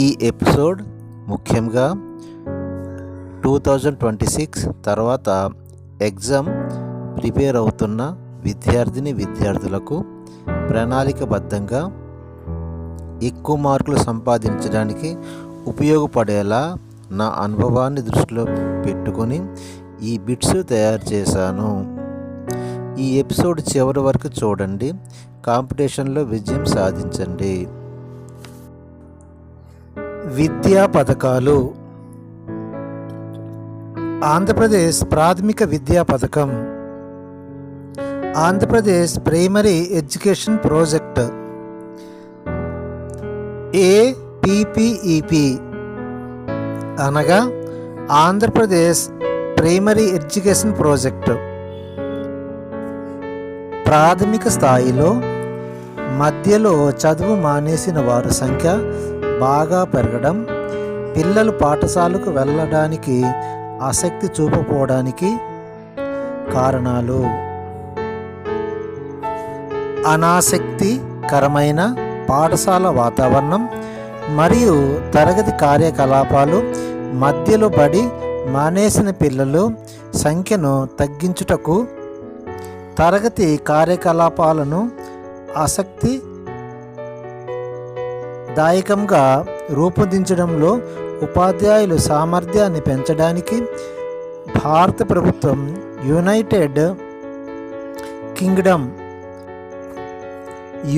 ఈ ఎపిసోడ్ ముఖ్యంగా 2026 తర్వాత ఎగ్జామ్ ప్రిపేర్ అవుతున్న విద్యార్థులకు ప్రణాళికబద్ధంగా ఎక్కువ మార్కులు సంపాదించడానికి ఉపయోగపడేలా నా అనుభవాన్ని దృష్టిలో పెట్టుకొని ఈ బిట్స్ తయారు చేశాను. ఈ ఎపిసోడ్ చివరి వరకు చూడండి, కాంపిటీషన్లో విజయం సాధించండి. విద్యా పథకాలు. ఆంధ్రప్రదేశ్ ప్రాథమిక విద్యా పథకం, Andhra Pradesh primary education project APPEP అనగా ఆంధ్రప్రదేశ్ ప్రైమరీ ఎడ్యుకేషన్ ప్రాజెక్ట్ ప్రాథమిక స్థాయిలో మధ్యలో చదువు మానేసిన వారి సంఖ్య బాగా పెరగడం, పిల్లలు పాఠశాలకు వెళ్ళడానికి ఆసక్తి చూపకపోవడానికి కారణాలు: అనాసక్తికరమైన పాఠశాల వాతావరణం మరియు తరగతి కార్యకలాపాలు మధ్యలో పడి మానేసిన పిల్లలు సంఖ్యను తగ్గించుటకు తరగతి కార్యకలాపాలను ఆసక్తిదాయకంగా రూపొందించడంలో ఉపాధ్యాయుల సామర్థ్యాన్ని పెంచడానికి భారత ప్రభుత్వం యునైటెడ్ కింగ్డమ్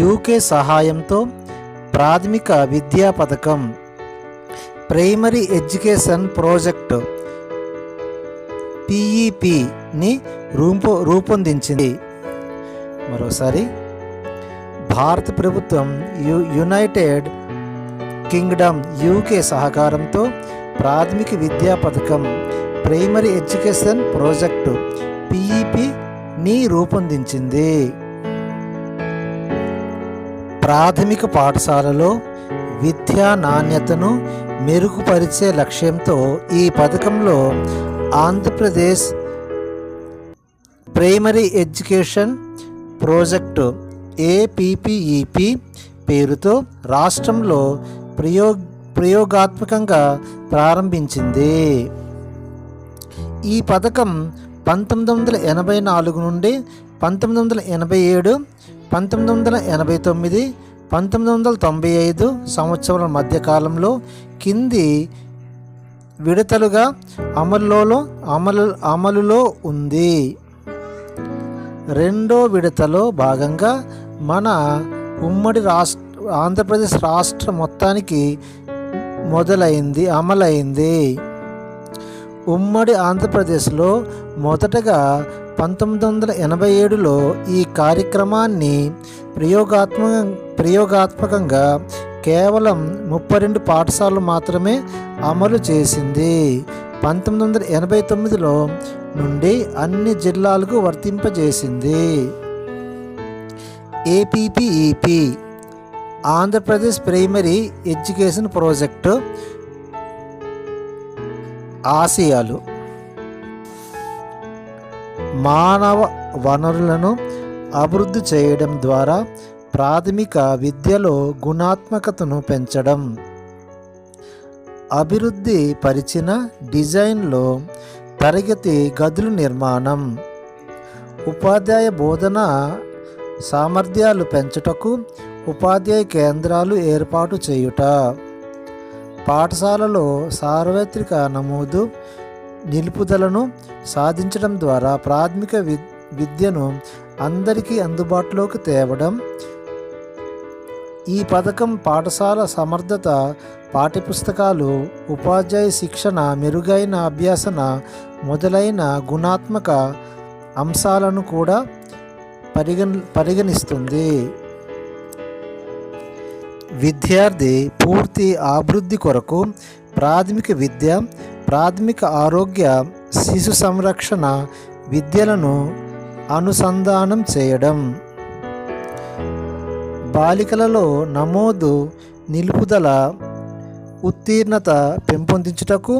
UK సహాయంతో ప్రాథమిక విద్యా పథకం ప్రైమరీ ఎడ్యుకేషన్ ప్రాజెక్ట్ PEPని రూపొందించింది. మరోసారి, భారత ప్రభుత్వం యునైటెడ్ కింగ్డమ్ UK సహకారంతో ప్రాథమిక విద్యా పథకం ప్రైమరీ ఎడ్యుకేషన్ ప్రాజెక్టు PEPని రూపొందించింది. ప్రాథమిక పాఠశాలలో విద్యా నాణ్యతను మెరుగుపరిచే లక్ష్యంతో ఈ పథకంలో Andhra Pradesh primary education project APPEP పేరుతో రాష్ట్రంలో ప్రయోగాత్మకంగా ప్రారంభించింది. ఈ పథకం 1984 నుండి 1987, 1989, 1995 సంవత్సరాల మధ్యకాలంలో కింది విడతలుగా అమలులో ఉంది. రెండో విడతలో భాగంగా మన ఉమ్మడి ఆంధ్రప్రదేశ్ రాష్ట్ర మొత్తానికి అమలైంది. ఉమ్మడి ఆంధ్రప్రదేశ్లో మొదటగా 1987లో ఈ కార్యక్రమాన్ని ప్రయోగాత్మకంగా కేవలం 32 పాఠశాలలు మాత్రమే అమలు చేసింది. 1989లో నుండి అన్ని జిల్లాలకు వర్తింపజేసింది. APPEP Andhra Pradesh primary education project ఆశయాలు: మానవ వనరులను అభివృద్ధి చేయడం ద్వారా ప్రాథమిక విద్యలో గుణాత్మకతను పెంచడం, అభివృద్ధి పరిచిన డిజైన్లో తరగతి గదుల నిర్మాణం, ఉపాధ్యాయ బోధన సామర్థ్యాలు పెంచుటకు ఉపాధ్యాయ కేంద్రాలు ఏర్పాటు చేయుట, పాఠశాలలో సార్వత్రిక నమోదు నిలుపుదలను సాధించడం ద్వారా ప్రాథమిక విద్యను అందరికీ అందుబాటులోకి తేవడం. ఈ పథకం పాఠశాల సమర్థత, పాఠ్యపుస్తకాలు, ఉపాధ్యాయ శిక్షణ, మెరుగైన అభ్యాసన మొదలైన గుణాత్మక అంశాలను కూడా పరిగణిస్తుంది. విద్యార్థి పూర్తి అభివృద్ధి కొరకు ప్రాథమిక విద్య, ప్రాథమిక ఆరోగ్య, శిశు సంరక్షణ విద్యలను అనుసంధానం చేయడం, బాలికలలో నమోదు నిలుపుదల, ఉత్తీర్ణత పెంపొందించుటకు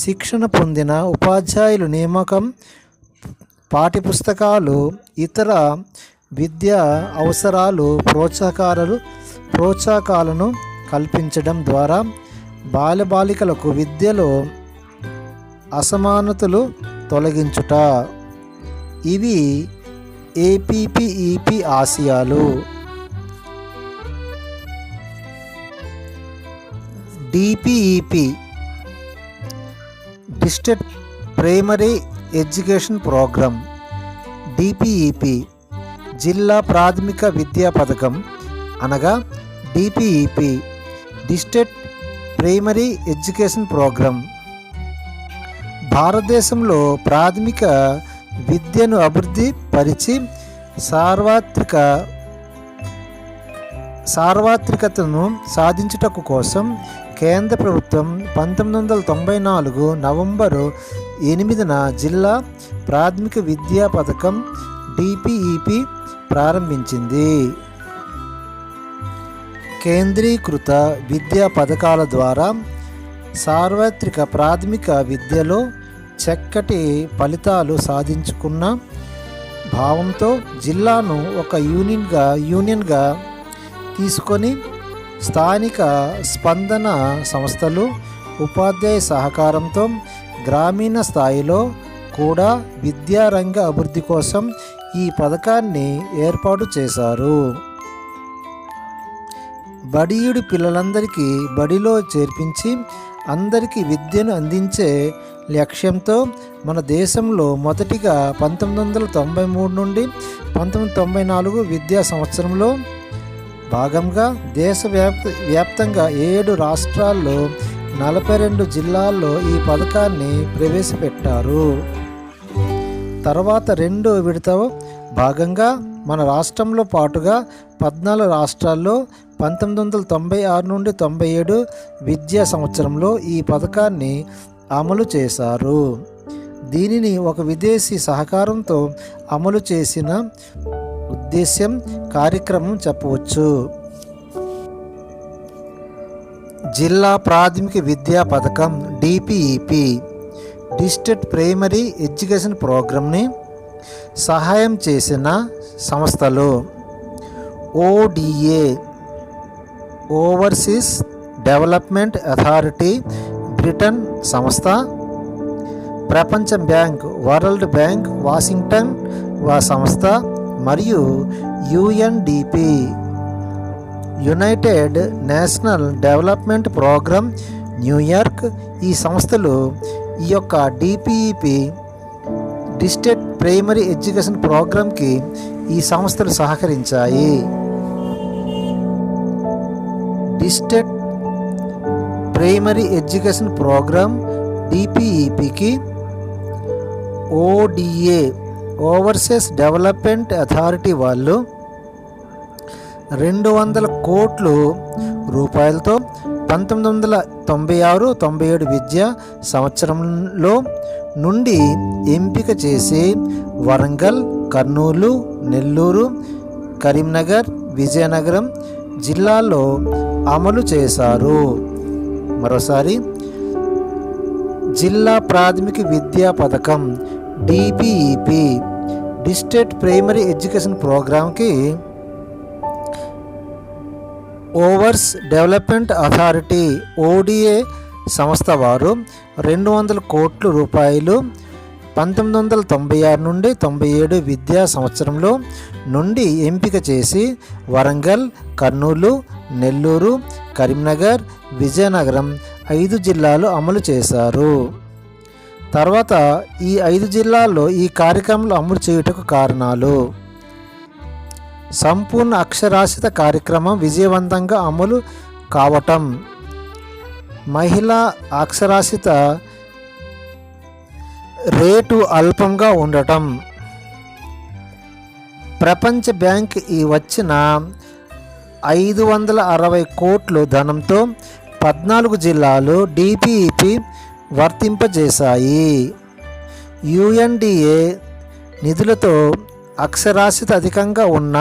శిక్షణ పొందిన ఉపాధ్యాయుల నియామకం, పాఠ్యపుస్తకాలు, ఇతర విద్యా అవసరాలు ప్రోత్సాహకాలను కల్పించడం ద్వారా బాలబాలికలకు విద్యలో అసమానతలు తొలగించుట. ఇవి ఏపీపీఈపీ ఆశయాలు. DPEP district primary education programme. DPEP జిల్లా ప్రాథమిక విద్యా పథకం అనగా DPEP district primary education programme. భారతదేశంలో ప్రాథమిక విద్యను అభివృద్ధి పరిచి సార్వత్రికతను సాధించుటకు కోసం కేంద్ర ప్రభుత్వం 1994 నవంబరు 8న జిల్లా ప్రాథమిక విద్యా పథకం డిపిఈపి ప్రారంభించింది. కేంద్రీకృత విద్యా పథకాల ద్వారా సార్వత్రిక ప్రాథమిక విద్యలో చక్కటి ఫలితాలు సాధించుకున్న భావంతో జిల్లాను ఒక యూనియన్గా తీసుకొని స్థానిక స్పందన సంస్థలు ఉపాధ్యాయ సహకారంతో గ్రామీణ స్థాయిలో కూడా విద్యారంగ అభివృద్ధి కోసం ఈ పథకాన్ని ఏర్పాటు చేశారు. బడియుడి పిల్లలందరికీ బడిలో చేర్పించి అందరికీ విద్యను అందించే లక్ష్యంతో మన దేశంలో మొదటిగా 1993 నుండి 1994 విద్యా సంవత్సరంలో భాగంగా దేశవ్యాప్తంగా 7 రాష్ట్రాల్లో 42 జిల్లాల్లో ఈ పథకాన్ని ప్రవేశపెట్టారు. తర్వాత 2వ విడత భాగంగా మన రాష్ట్రంలో పాటుగా 14 రాష్ట్రాల్లో 1996 నుండి 97 విద్యా సంవత్సరంలో ఈ పథకాన్ని అమలు చేశారు. దీనిని ఒక విదేశీ సహకారంతో అమలు చేసిన ఉద్దేశ్యం కార్యక్రమం చెప్పవచ్చు. జిల్లా ప్రాథమిక విద్యా పథకం డిపిఈపి డిస్ట్రిక్ట్ ప్రైమరీ ఎడ్యుకేషన్ ప్రోగ్రామ్ని సహాయం చేసిన సంస్థలు ODA overseas development authority Britain సంస్థ, ప్రపంచ బ్యాంక్ వరల్డ్ బ్యాంక్ వాషింగ్టన్ సంస్థ మరియు UNDP united national development programme New York. ఈ సంస్థలు ఈ యొక్క డిపిఈపి డిస్ట్రిక్ట్ ప్రైమరీ ఎడ్యుకేషన్ ప్రోగ్రామ్కి ఈ సంస్థలు సహకరించాయి. డిస్ట్రిక్ట్ ప్రైమరీ ఎడ్యుకేషన్ ప్రోగ్రామ్ డిపిఈపికి ఓడిఏ ఓవర్సీస్ డెవలప్మెంట్ అథారిటీ వాళ్ళు 200 కోట్ల రూపాయలతో 1996-97 విద్యా సంవత్సరంలో నుండి ఎంపిక చేసి వరంగల్, కర్నూలు, నెల్లూరు, కరీంనగర్, విజయనగరం జిల్లాల్లో అమలు చేశారు. మరోసారి జిల్లా ప్రాథమిక విద్యా పథకం డిపిఈపి డిస్ట్రిక్ట్ ప్రైమరీ ఎడ్యుకేషన్ ప్రోగ్రామ్కి ఓవర్స్ డెవలప్మెంట్ అథారిటీ ఓడిఏ సంస్థ వారు 200 కోట్ల రూపాయలు 1996 నుండి 97 విద్యా సంవత్సరంలో నుండి ఎంపిక చేసి వరంగల్, కర్నూలు, నెల్లూరు, కరీంనగర్, విజయనగరం 5 జిల్లాలు అమలు చేశారు. తర్వాత ఈ 5 జిల్లాల్లో ఈ కార్యక్రమాలు అమలు చేయుటకు కారణాలు: సంపూర్ణ అక్షరాస్యత కార్యక్రమం విజయవంతంగా అమలు కావటం, మహిళా అక్షరాస్యత రేటు అల్పంగా ఉండటం, ప్రపంచ బ్యాంక్ ఈ వచ్చిన 560 కోట్ల ధనంతో 14 జిల్లాలు డిపిఈపి వర్తింపజేశాయి. యుఎన్డిఏ నిధులతో అక్షరాస్యత అధికంగా ఉన్న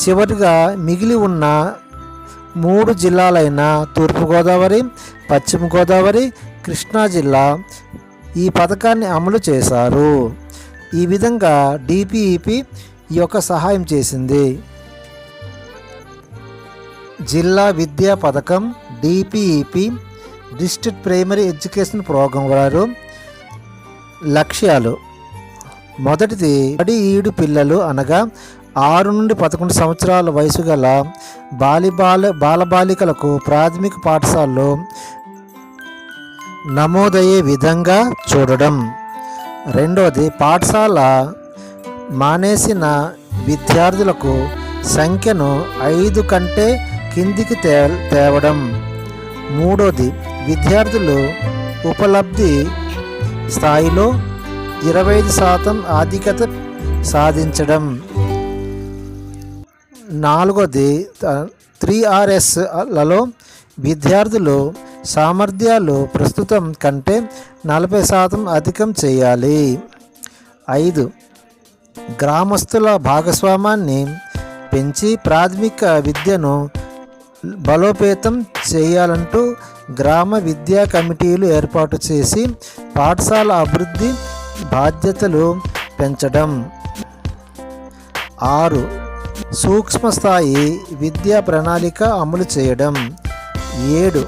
చివరిగా మిగిలి ఉన్న 3 జిల్లాలైన తూర్పుగోదావరి, పశ్చిమ గోదావరి, కృష్ణా జిల్లా ఈ పథకాన్ని అమలు చేశారు. ఈ విధంగా డిపిఈపి ఈ యొక్క సహాయం చేసింది. జిల్లా విద్యా పథకం DPEP district primary education programme వారు లక్ష్యాలు. మొదటిది, బడి ఈడు పిల్లలు అనగా 6 నుండి 11 సంవత్సరాల వయసు గల బాలబాలికలకు ప్రాథమిక పాఠశాలలో నమోదయ్యే విధంగా చూడడం. రెండవది, పాఠశాల మానేసిన విద్యార్థులకు సంఖ్యను 5 కంటే కిందికి తేవడం. మూడోది, విద్యార్థులు ఉపలబ్ధి స్థాయిలో 25% ఆధిక్యత సాధించడం. నాలుగోది, 3Rsలలో విద్యార్థులు సామర్థ్యాలు ప్రస్తుతం కంటే 40% అధికం చేయాలి. 5, గ్రామస్తుల భాగస్వామ్యాన్ని పెంచి ప్రాథమిక విద్యను బలోపేతం చేయాలంటూ గ్రామ విద్యా కమిటీలు ఏర్పాటు చేసి పాఠశాల అభివృద్ధి బాధ్యతలు పెంచడం. 6, సూక్ష్మ స్థాయి విద్యా ప్రణాళిక అమలు చేయడం. 7,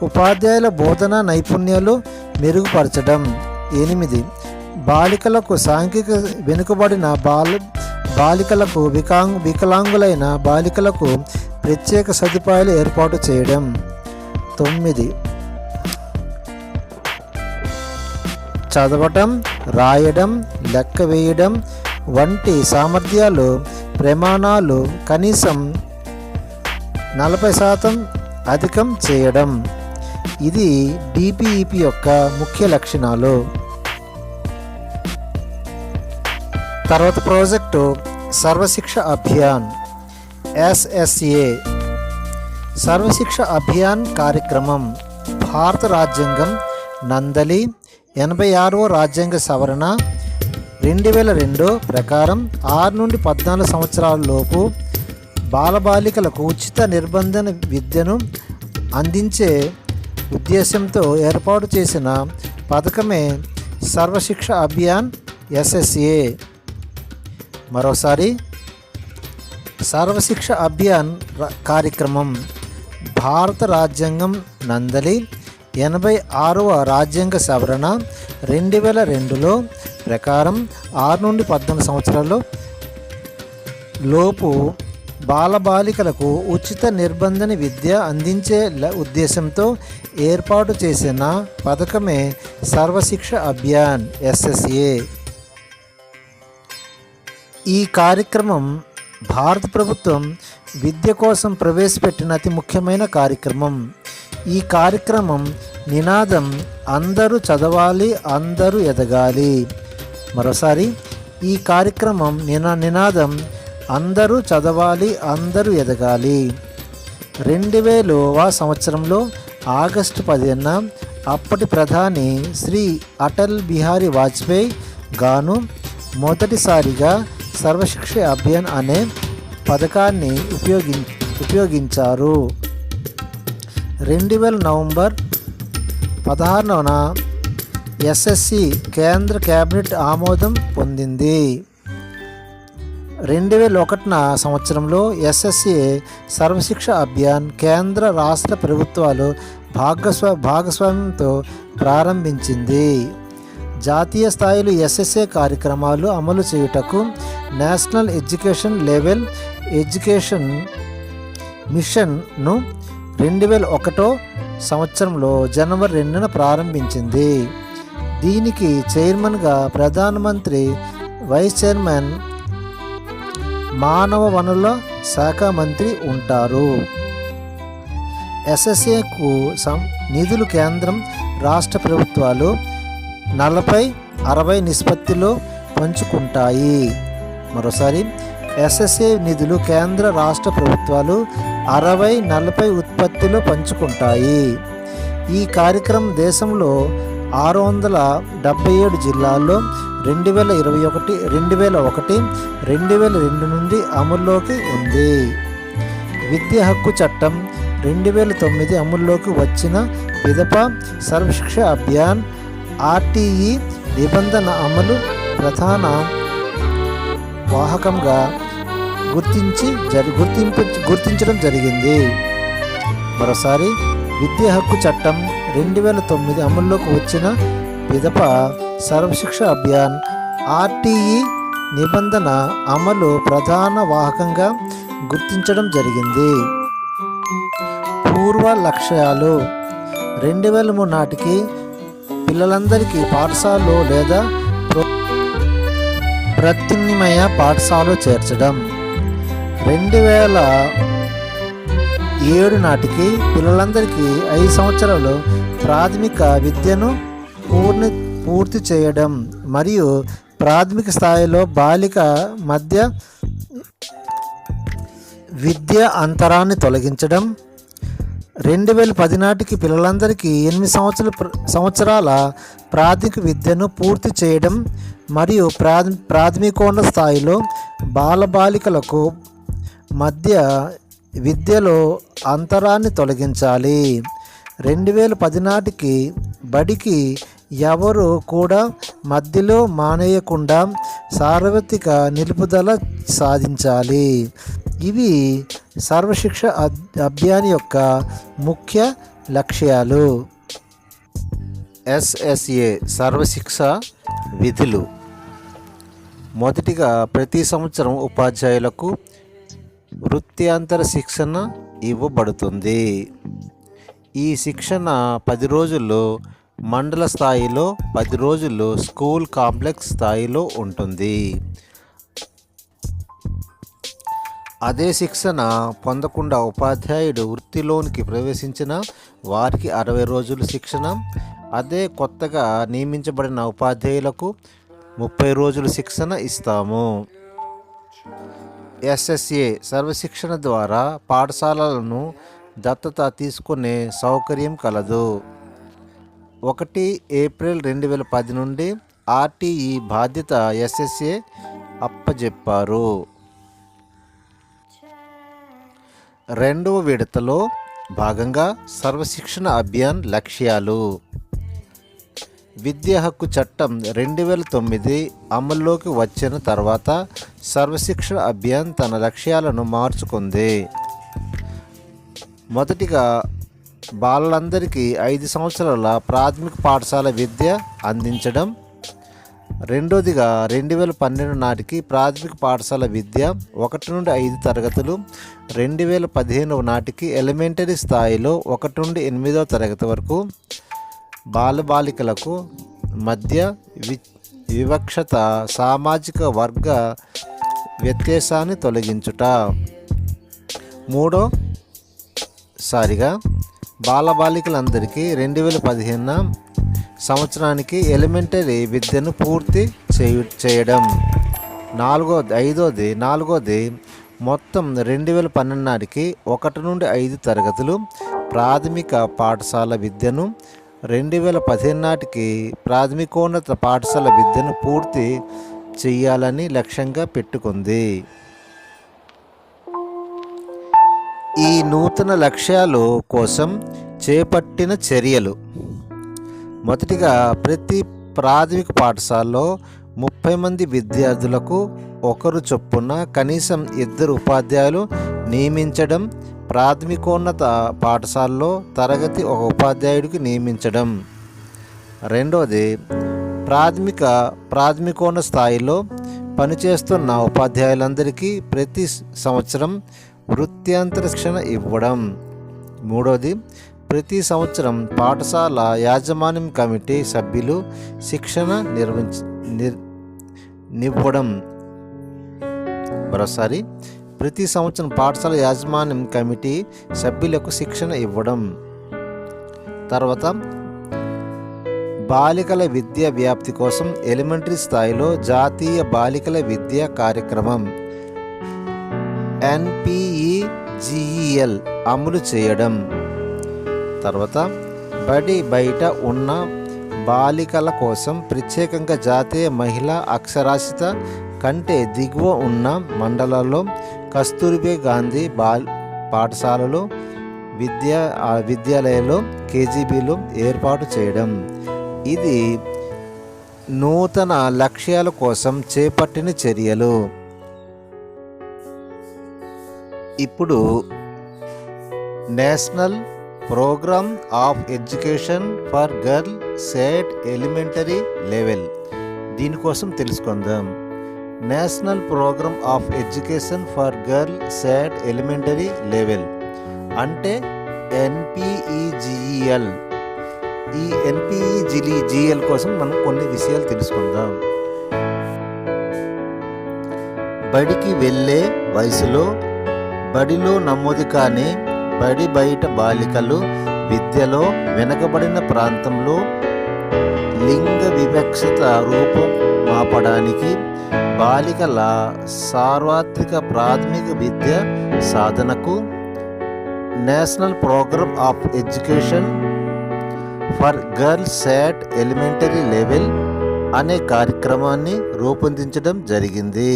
ఉపాధ్యాయుల బోధనా నైపుణ్యాలు మెరుగుపరచడం. 8, బాలికలకు సాంఘిక వెనుకబడిన బాలికలకు వికలాంగులైన బాలికలకు ప్రత్యేక సదుపాయాలు ఏర్పాటు చేయడం. 9, చదవటం, రాయడం, లెక్క వేయడం వంటి సామర్థ్యాలు ప్రమాణాలు కనీసం 40% అధికం చేయడం. ఇది డిపిఈపి యొక్క ముఖ్య లక్షణాలు. తర్వాత ప్రాజెక్టు సర్వశిక్ష అభియాన్ SSA. సర్వశిక్ష అభియాన్ కార్యక్రమం భారత రాజ్యాంగం నందలి 86వ రాజ్యాంగ సవరణ 2002 ప్రకారం 6 నుండి 14 సంవత్సరాల లోపు బాలబాలికలకు ఉచిత నిర్బంధన విద్యను అందించే ఉద్దేశంతో ఏర్పాటు చేసిన పథకమే సర్వశిక్ష అభియాన్ SSA. మరోసారి, సర్వశిక్ష అభియాన్ కార్యక్రమం భారత రాజ్యాంగం నందలి 86వ రాజ్యాంగ సవరణ 2002లో ప్రకారం 6 నుండి 14 సంవత్సరాల లోపు బాలబాలికలకు ఉచిత నిర్బంధన విద్య అందించే ఉద్దేశంతో ఏర్పాటు చేసిన పథకమే సర్వశిక్ష అభియాన్ SSA. ఈ కార్యక్రమం భారత ప్రభుత్వం విద్య కోసం ప్రవేశపెట్టిన అతి ముఖ్యమైన కార్యక్రమం. ఈ కార్యక్రమం నినాదం అందరూ చదవాలి, అందరూ ఎదగాలి. మరోసారి, ఈ కార్యక్రమం నినాదం అందరూ చదవాలి, అందరూ ఎదగాలి. 2000వ సంవత్సరంలో ఆగస్టు 15న అప్పటి ప్రధాని శ్రీ అటల్ బిహారీ వాజ్పేయి గాను మొదటిసారిగా సర్వశిక్ష అభియాన్ అనే పథకాన్ని ఉపయోగించారు. 2000 నవంబర్ 16న SSC కేంద్ర కేబినెట్ ఆమోదం పొందింది. 2001 సంవత్సరంలో SSA సర్వశిక్ష అభియాన్ కేంద్ర రాష్ట్ర ప్రభుత్వాలు భాగస్వామ్యంతో ప్రారంభించింది. జాతీయ స్థాయిలో SSA కార్యక్రమాలు అమలు చేయుటకు నేషనల్ ఎడ్యుకేషన్ మిషన్ను 2001 సంవత్సరంలో జనవరి 2న ప్రారంభించింది. దీనికి చైర్మన్గా ప్రధానమంత్రి, వైస్ చైర్మన్ మానవ వనరుల శాఖ మంత్రి ఉంటారు. SSAకు నిధులు కేంద్రం, రాష్ట్ర ప్రభుత్వాలు 40-60 నిష్పత్తిలో పంచుకుంటాయి. మరోసారి, SSA నిధులు కేంద్ర, రాష్ట్ర ప్రభుత్వాలు 60-40 ఉత్పత్తిలో పంచుకుంటాయి. ఈ కార్యక్రమం దేశంలో 677 జిల్లాల్లో 2001, 2002 నుండి అమల్లోకి ఉంది. విద్యా హక్కు చట్టం 2009 అమల్లోకి వచ్చిన పిదప సర్వశిక్ష అభియాన్ RTE నిబంధన అమలు ప్రధాన వాహకంగా గుర్తించడం జరిగింది. మరోసారి, విద్యా హక్కు చట్టం 2009 అమల్లోకి వచ్చిన పిదప సర్వశిక్ష అభియాన్ ఆర్టీఈ నిబంధన అమలు ప్రధాన వాహకంగా గుర్తించడం జరిగింది. పూర్వ లక్ష్యాలు 2003 నాటికి పిల్లలందరికీ పాఠశాలలో లేదా ప్రత్యామ్నాయ పాఠశాలలో చేర్చడం. 2007 నాటికి పిల్లలందరికీ 5 సంవత్సరాలు ప్రాథమిక విద్యను పూర్తి చేయడం మరియు ప్రాథమిక స్థాయిలో బాలిక మధ్య విద్యా అంతరాన్ని తొలగించడం. 2010 నాటికి పిల్లలందరికీ 8 సంవత్సరాల ప్రాథమిక విద్యను పూర్తి చేయడం మరియు ప్రాథమికోన్నత స్థాయిలో బాలబాలికలకు మధ్య విద్యలో అంతరాన్ని తొలగించాలి. 2010 నాటికి బడికి ఎవరు కూడా మధ్యలో మానేయకుండా సార్వత్రిక నిలుపుదల సాధించాలి. ఇవి సర్వశిక్ష అభియాన్ యొక్క ముఖ్య లక్ష్యాలు. SSA సర్వశిక్ష విధులు. మొదటిగా ప్రతి సంవత్సరం ఉపాధ్యాయులకు వృత్యాంతర శిక్షణ ఇవ్వబడుతుంది. ఈ శిక్షణ 10 రోజుల్లో మండల స్థాయిలో, 10 రోజుల్లో స్కూల్ కాంప్లెక్స్ స్థాయిలో ఉంటుంది. అదే శిక్షణ పొందకుండా ఉపాధ్యాయుడు వృత్తిలోనికి ప్రవేశించిన వారికి 60 రోజులు శిక్షణ, అదే కొత్తగా నియమించబడిన ఉపాధ్యాయులకు 30 రోజులు శిక్షణ ఇస్తాము. SSA సర్వశిక్షణ ద్వారా పాఠశాలలను దత్తత తీసుకునే సౌకర్యం కలదు. 1 ఏప్రిల్ 2010 నుండి ఆర్టీఈ బాధ్యత SSA అప్పజెప్పారు. రెండవ విడతలో భాగంగా సర్వశిక్షణ అభియాన్ లక్ష్యాలు. విద్యా హక్కు చట్టం 2009 అమల్లోకి వచ్చిన తర్వాత సర్వశిక్షణ అభియాన్ తన లక్ష్యాలను మార్చుకుంది. మొదటిగా బాలలందరికీ 5 సంవత్సరాల ప్రాథమిక పాఠశాల విద్య అందించడం. రెండోదిగా 2012 నాటికి ప్రాథమిక పాఠశాల విద్య 1 నుండి 5 తరగతులు, 2015 నాటికి ఎలిమెంటరీ స్థాయిలో 1 నుండి 8వ తరగతి వరకు బాలబాలికలకు మధ్య వివక్షత, సామాజిక వర్గ వ్యత్యాసాన్ని తొలగించుట. మూడోసారిగా బాలబాలికలందరికీ 2015 సంవత్సరానికి ఎలిమెంటరీ విద్యను పూర్తి చేయడం. నాలుగోది మొత్తం 2012 నాటికి 1 నుండి 5 తరగతులు ప్రాథమిక పాఠశాల విద్యను, 2015 నాటికి ప్రాథమికోన్నత పాఠశాల విద్యను పూర్తి చేయాలని లక్ష్యంగా పెట్టుకుంది. ఈ నూతన లక్ష్యాల కోసం చేపట్టిన చర్యలు. మొదటిగా ప్రతి ప్రాథమిక పాఠశాలలో 30 మంది విద్యార్థులకు 1 చొప్పున కనీసం 2 ఉపాధ్యాయులు నియమించడం. ప్రాథమికోన్నత పాఠశాలలో తరగతి 1 ఉపాధ్యాయుడికి నియమించడం. రెండవది ప్రాథమికోన్నత స్థాయిలో పనిచేస్తున్న ఉపాధ్యాయులందరికీ ప్రతి సంవత్సరం వృత్యాంతర శిక్షణ ఇవ్వడం. మూడవది ప్రతి సంవత్సరం పాఠశాల యాజమాన్యం కమిటీ సభ్యులు శిక్షణ నివ్వడం. మరోసారి ప్రతి సంవత్సరం పాఠశాల యాజమాన్యం కమిటీ సభ్యులకు శిక్షణ ఇవ్వడం. తర్వాత బాలికల విద్యా వ్యాప్తి కోసం ఎలిమెంటరీ స్థాయిలో జాతీయ బాలికల విద్యా కార్యక్రమం NPEGEL అమలు చేయడం. తర్వాత బడి బయట ఉన్న బాలికల కోసం ప్రత్యేకంగా జాతీయ మహిళా అక్షరాస్యత కంటే దిగువ ఉన్న మండలాల్లో కస్తూర్బా గాంధీ పాఠశాలలో విద్యాలయాల్లో KGBలు ఏర్పాటు చేయడం. ఇది నూతన లక్ష్యాల కోసం చేపట్టిన చర్యలు. ఇప్పుడు national programme of education for girls at elementary level. దీనికోసం తెలుసుకుందాం. National programme of education for girls at elementary level అంటే NPEGEL. ఈ NPEGEL కోసం మనం కొన్ని విషయాలు తెలుసుకుందాం. బడికి వెళ్ళే వయసులో బడిలో నమోదు కాని బడి బయట బాలికలు విద్యలో వెనుకబడిన ప్రాంతంలో లింగ వివక్షత రూపం మాపడానికి బాలికల సార్వత్రిక ప్రాథమిక విద్య సాధనకు national programme of education for girls at elementary level అనే కార్యక్రమాన్ని రూపొందించడం జరిగింది.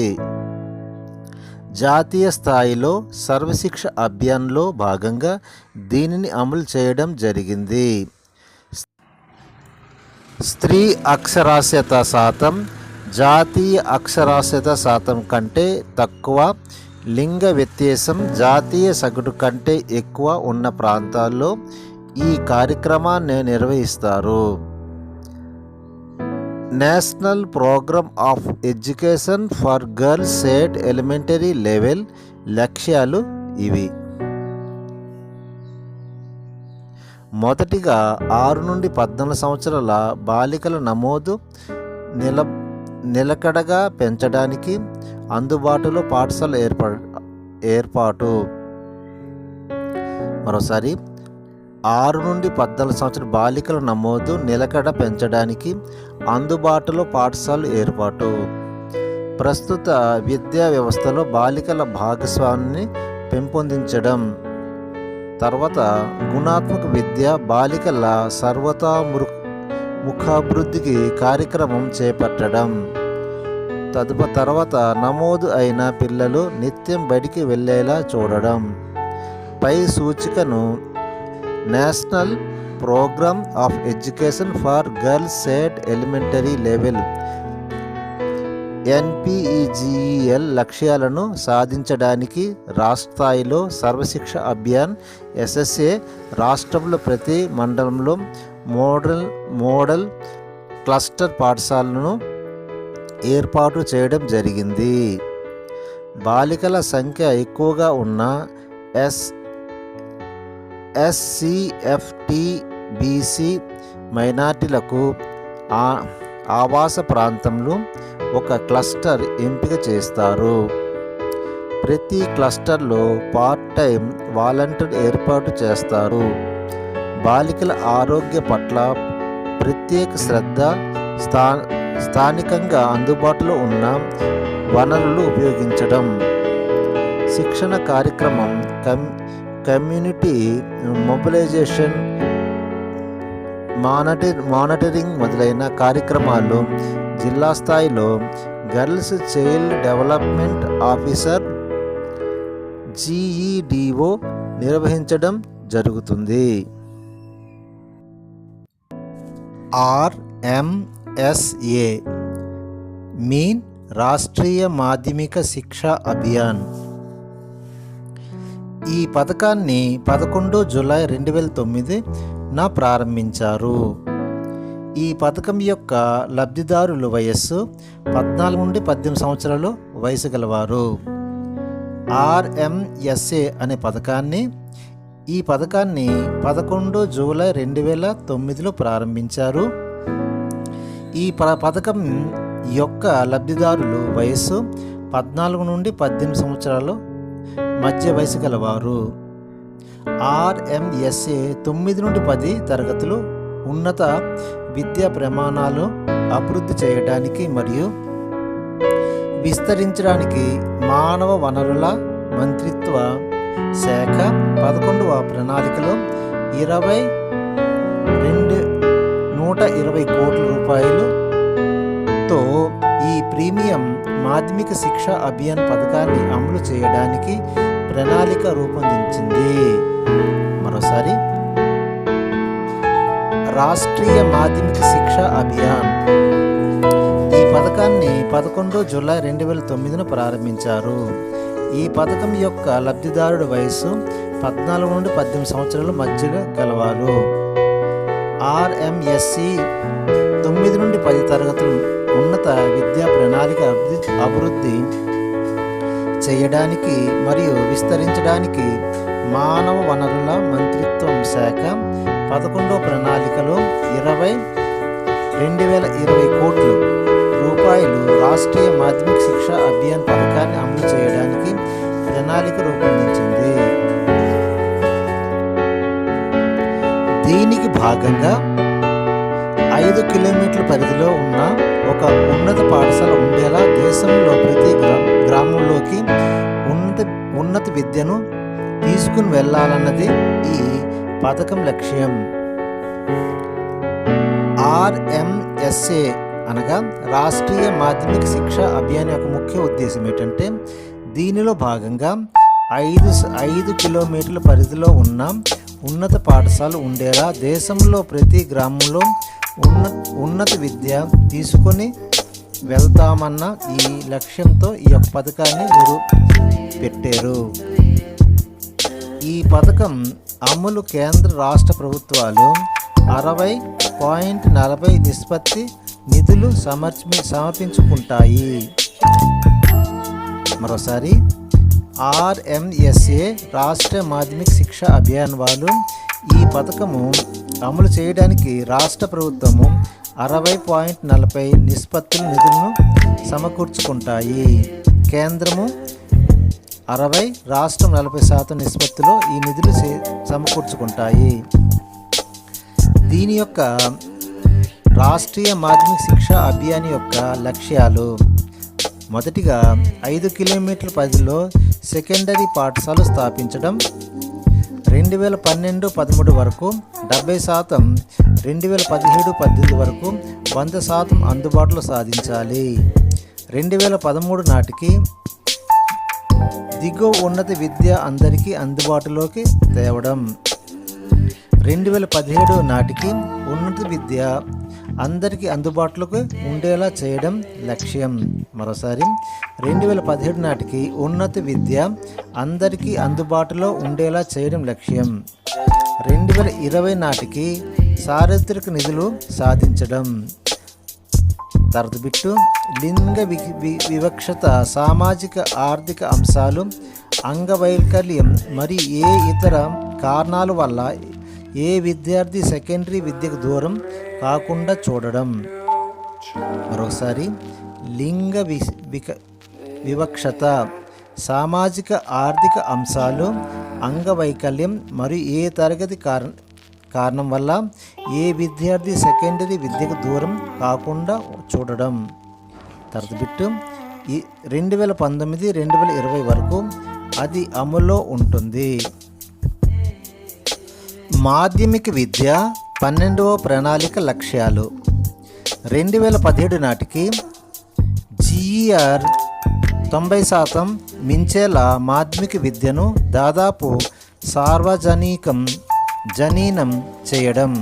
జాతీయ స్థాయిలో సర్వశిక్ష అభియాన్లో భాగంగా దీనిని అమలు చేయడం జరిగింది. స్త్రీ అక్షరాస్యత శాతం జాతీయ అక్షరాస్యత శాతం కంటే తక్కువ, లింగ వ్యత్యాసం జాతీయ సగటు కంటే ఎక్కువ ఉన్న ప్రాంతాల్లో ఈ కార్యక్రమాన్ని నిర్వహిస్తారు. National programme of education for girls at elementary level లక్ష్యాలు ఇవి. మొదటిగా 6 నుండి 14 సంవత్సరాల బాలికల నమోదు నిలకడగా పెంచడానికి అందుబాటులో పాఠశాల ఏర్పాటు. మరోసారి 6 నుండి 14 సంవత్సరాల బాలికల నమోదు నిలకడ పెంచడానికి అందుబాటులో పాఠశాలలు ఏర్పాటు. ప్రస్తుత విద్యా వ్యవస్థలో బాలికల భాగస్వామ్యాన్ని పెంపొందించడం. తర్వాత గుణాత్మక విద్య బాలికల సర్వతోముఖాభివృద్ధికి కార్యక్రమం చేపట్టడం. తర్వాత నమోదు అయిన పిల్లలు నిత్యం బడికి వెళ్ళేలా చూడడం. పై సూచికను national programme of education for girls at elementary level NPEGEL లక్ష్యాలను సాధించడానికి రాష్ట్ర స్థాయిలో సర్వశిక్ష అభియాన్ SSA రాష్ట్రంలో ప్రతి మండలంలో మోడల్ క్లస్టర్ పాఠశాలను ఏర్పాటు చేయడం జరిగింది. బాలికల సంఖ్య ఎక్కువగా ఉన్న SC/ST BC మైనార్టీలకు ఆవాస ప్రాంతంలో ఒక క్లస్టర్ ఎంపిక చేస్తారు. ప్రతి క్లస్టర్లో పార్ట్ టైం వాలంటీర్ ఏర్పాటు చేస్తారు. బాలికల ఆరోగ్య పట్ల ప్రత్యేక శ్రద్ధ, స్థానికంగా అందుబాటులో ఉన్న వనరులు ఉపయోగించడం. శిక్షణ కార్యక్రమం, కమ్యూనిటీ మొబిలైజేషన్, మానిటరింగ్ మొదలైన కార్యక్రమాలు జిల్లా స్థాయిలో girls child development officer GEDO నిర్వహించడం జరుగుతుంది. RMSA మీన్ రాష్ట్రీయ మాధ్యమిక శిక్షా అభియాన్. ఈ పథకాన్ని 11 జూలై 2009న ప్రారంభించారు. ఈ పథకం యొక్క లబ్ధిదారుల వయస్సు 14 నుండి 18 సంవత్సరాలు వయసు గలవారు. RMSA అనే ఈ పథకాన్ని 11 జూలై 2009లో ప్రారంభించారు. ఈ పథకం యొక్క లబ్ధిదారులు వయస్సు 14 నుండి 18 సంవత్సరాలు మధ్య వయసు గలవారు. RMSA 9 నుండి 10 తరగతులు ఉన్నత విద్యా ప్రమాణాలు అభివృద్ధి చేయడానికి మరియు విస్తరించడానికి మానవ వనరుల మంత్రిత్వ శాఖ 11వ ప్రణాళికలో 120 కోట్ల రూపాయలతో ఈ ప్రీమియం మాధ్యమిక శిక్ష అభియాన్ పథకాన్ని అమలు చేయడానికి ప్రణాళిక రూపొందించింది. మరోసారి రాష్ట్రీయ మాధ్యమిక శిక్ష అభియాన్ ఈ పథకాన్ని 11 జూలై 2009న ప్రారంభించారు. ఈ పథకం యొక్క లబ్ధిదారుడి వయస్సు 14 నుండి 18 సంవత్సరాల మధ్య గలవారు. ఆర్ఎంఎస్సి 9 నుండి 10 తరగతులు ఉన్నత విద్యా ప్రణాళిక అభివృద్ధి చేయడానికి మరియు విస్తరించడానికి మానవ వనరుల మంత్రిత్వం శాఖ 11వ ప్రణాళికలో 2020 కోట్ల రూపాయలు రాష్ట్రీయ మాధ్యమిక శిక్ష అభియాన్ పథకాన్ని అమలు చేయడానికి ప్రణాళిక రూపొందించింది. దీనికి భాగంగా 5 కిలోమీటర్ల పరిధిలో ఉన్న ఒక ఉన్నత పాఠశాల ఉండేలా దేశంలో ప్రతి గ్రామంలోకి ఉన్నత విద్యను తీసుకుని వెళ్ళాలన్నది ఈ పథకం లక్ష్యం. ఆర్ఎంఎస్ఏ అనగా రాష్ట్రీయ మాధ్యమిక శిక్ష అభియాన్ యొక్క ముఖ్య ఉద్దేశం ఏంటంటే, దీనిలో భాగంగా 5 కిలోమీటర్ల పరిధిలో ఉన్న ఉన్నత పాఠశాల ఉండేలా దేశంలో ప్రతి గ్రామంలో ఉన్నత విద్య తీసుకొని వెళ్తామన్న ఈ లక్ష్యంతో ఈ యొక్క పథకాన్ని మీరు పెట్టారు. ఈ పథకం అమలు కేంద్ర రాష్ట్ర ప్రభుత్వాలు 60.40 నిష్పత్తి నిధులు సమర్పించుకుంటాయి. మరోసారి ఆర్ఎంఎస్ఏ రాష్ట్ర మాధ్యమిక శిక్ష అభియాన్ వాళ్ళు ఈ పథకము అమలు చేయడానికి రాష్ట్ర ప్రభుత్వము 60.40 నిష్పత్తుల నిధులను సమకూర్చుకుంటాయి. కేంద్రము 60, రాష్ట్రం 40% నిష్పత్తిలో ఈ నిధులు సమకూర్చుకుంటాయి. దీని యొక్క రాష్ట్రీయ మాధ్యమిక శిక్ష అభియాన్ యొక్క లక్ష్యాలు: మొదటిగా 5 కిలోమీటర్ల పరిధిలో సెకండరీ పాఠశాల స్థాపించడం, 2012-13 వరకు 70%, 2017-18 వరకు 100% అందుబాటులో సాధించాలి. 2013 నాటికి దిగువ ఉన్నత విద్య అందరికీ అందుబాటులోకి తేవడం, 2017 నాటికి ఉన్నత విద్య అందరికీ అందుబాటులోకి ఉండేలా చేయడం లక్ష్యం. మరోసారి 2017 నాటికి ఉన్నత విద్య అందరికీ అందుబాటులో ఉండేలా చేయడం లక్ష్యం. 2020 నాటికి చారిత్రక నిధులు సాధించడం. తర్వాత బిట్టు లింగ వివక్షత, సామాజిక ఆర్థిక అంశాలు, అంగవైకల్యం మరియు ఏ ఇతర కారణాల వల్ల ఏ విద్యార్థి సెకండరీ విద్యకు దూరం కాకుండా చూడడం. మరోసారి లింగ వివక్షత, సామాజిక ఆర్థిక అంశాలు, అంగవైకల్యం మరియు ఏ తరగతి కారణం వల్ల ఏ విద్యార్థి సెకండరీ విద్యకు దూరం కాకుండా చూడడం. తర్వాత బిట్టు 2019-2020 వరకు అది అమల్లో ఉంటుంది. మాధ్యమిక విద్య 12వ ప్రణాళిక లక్ష్యాలు: 2017 నాటికి జీఈఆర్ 90% మించేలా మాధ్యమిక విద్యను దాదాపు జనీనం చేయడం.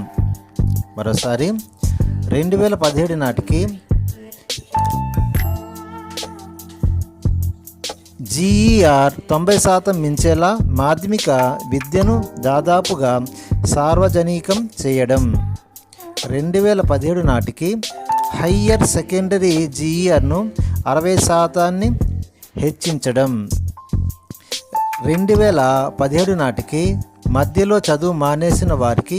మరోసారి 2017 నాటికి జీఈఆర్ 90% మించేలా మాధ్యమిక విద్యను దాదాపుగా సార్వజనికం చేయడం. 2017 నాటికి హయ్యర్ సెకండరీ జీఈఆర్ను 60% హెచ్చించడం. 2017 నాటికి మధ్యలో చదువు మానేసిన వారికి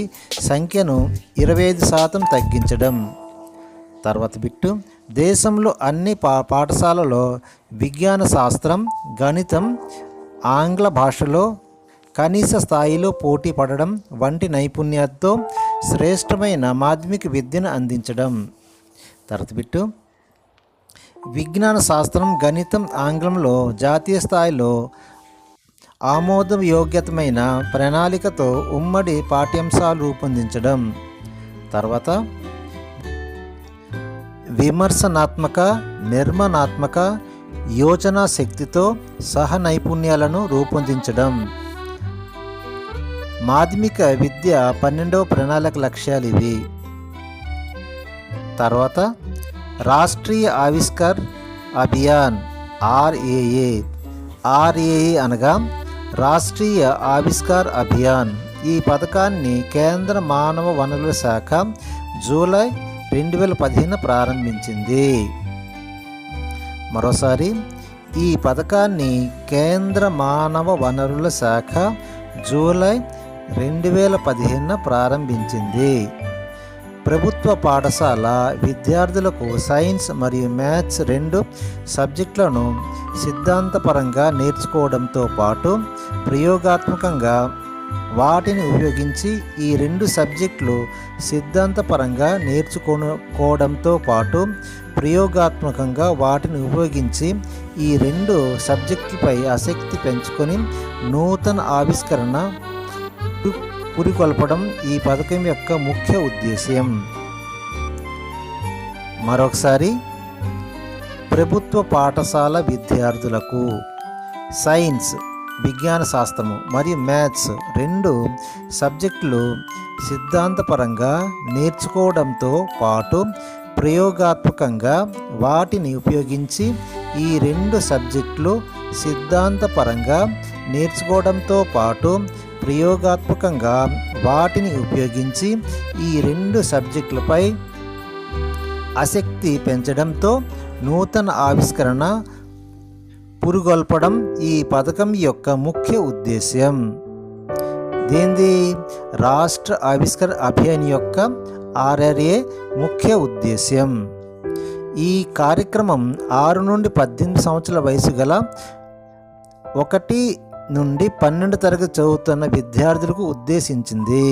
సంఖ్యను 25% తగ్గించడం. తర్వాత బిట్టు దేశంలో అన్ని పాఠశాలలో విజ్ఞాన శాస్త్రం, గణితం, ఆంగ్ల భాషలో కనీస స్థాయిలో పోటీ పడడం వంటి నైపుణ్యాలతో శ్రేష్టమైన మాధ్యమిక విద్యను అందించడం. తర్వాత బిట్టు విజ్ఞాన శాస్త్రం, గణితం, ఆంగ్లంలో జాతీయ స్థాయిలో ఆమోదయోగ్యతమైన ప్రణాళికతో ఉమ్మడి పాఠ్యాంశాలు రూపొందించడం. తర్వాత విమర్శనాత్మక, నిర్మాణాత్మక యోచనా శక్తితో సహ నైపుణ్యాలను రూపొందించడం. మాధ్యమిక విద్య 12వ ప్రణాళిక లక్ష్యాలు ఇవి. తర్వాత రాష్ట్రీయ ఆవిష్కర్ అభియాన్ RAA అనగా రాష్ట్రీయ ఆవిష్కార్ అభియాన్. ఈ పథకాన్ని కేంద్ర మానవ వనరుల శాఖ జూలై 2015 ప్రారంభించింది. మరోసారి, ఈ పథకాన్ని కేంద్ర మానవ వనరుల శాఖ జూలై 2015 ప్రారంభించింది. ప్రభుత్వ పాఠశాల విద్యార్థులకు సైన్స్ మరియు మ్యాథ్స్ 2 సబ్జెక్టులను సిద్ధాంతపరంగా నేర్చుకోవడంతో పాటు ప్రయోగాత్మకంగా వాటిని ఉపయోగించి ఈ 2 సబ్జెక్టులు సిద్ధాంతపరంగా నేర్చుకోవడంతో పాటు ప్రయోగాత్మకంగా వాటిని ఉపయోగించి ఈ 2 సబ్జెక్టులపై ఆసక్తి పెంచుకొని నూతన ఆవిష్కరణ పురికొల్పడం ఈ పథకం యొక్క ముఖ్య ఉద్దేశ్యం. మరొకసారి, ప్రభుత్వ పాఠశాల విద్యార్థులకు సైన్స్ విజ్ఞాన శాస్త్రము మరియు మ్యాథ్స్ 2 సబ్జెక్టులు సిద్ధాంతపరంగా నేర్చుకోవడంతో పాటు ప్రయోగాత్మకంగా వాటిని ఉపయోగించి ఈ 2 సబ్జెక్టులు సిద్ధాంతపరంగా నేర్చుకోవడంతో పాటు ప్రయోగాత్మకంగా వాటిని ఉపయోగించి ఈ 2 సబ్జెక్టులపై ఆసక్తి పెంచడంతో నూతన ఆవిష్కరణ పురుగొల్పడం ఈ పథకం యొక్క ముఖ్య ఉద్దేశ్యం. దీనిది రాష్ట్ర ఆవిష్కర్ అభియాన్ యొక్క RRA ముఖ్య ఉద్దేశ్యం. ఈ కార్యక్రమం 6 నుండి 18 సంవత్సరాల వయసు గల 1 నుండి 12 తరగతి చదువుతున్న విద్యార్థులకు ఉద్దేశించింది.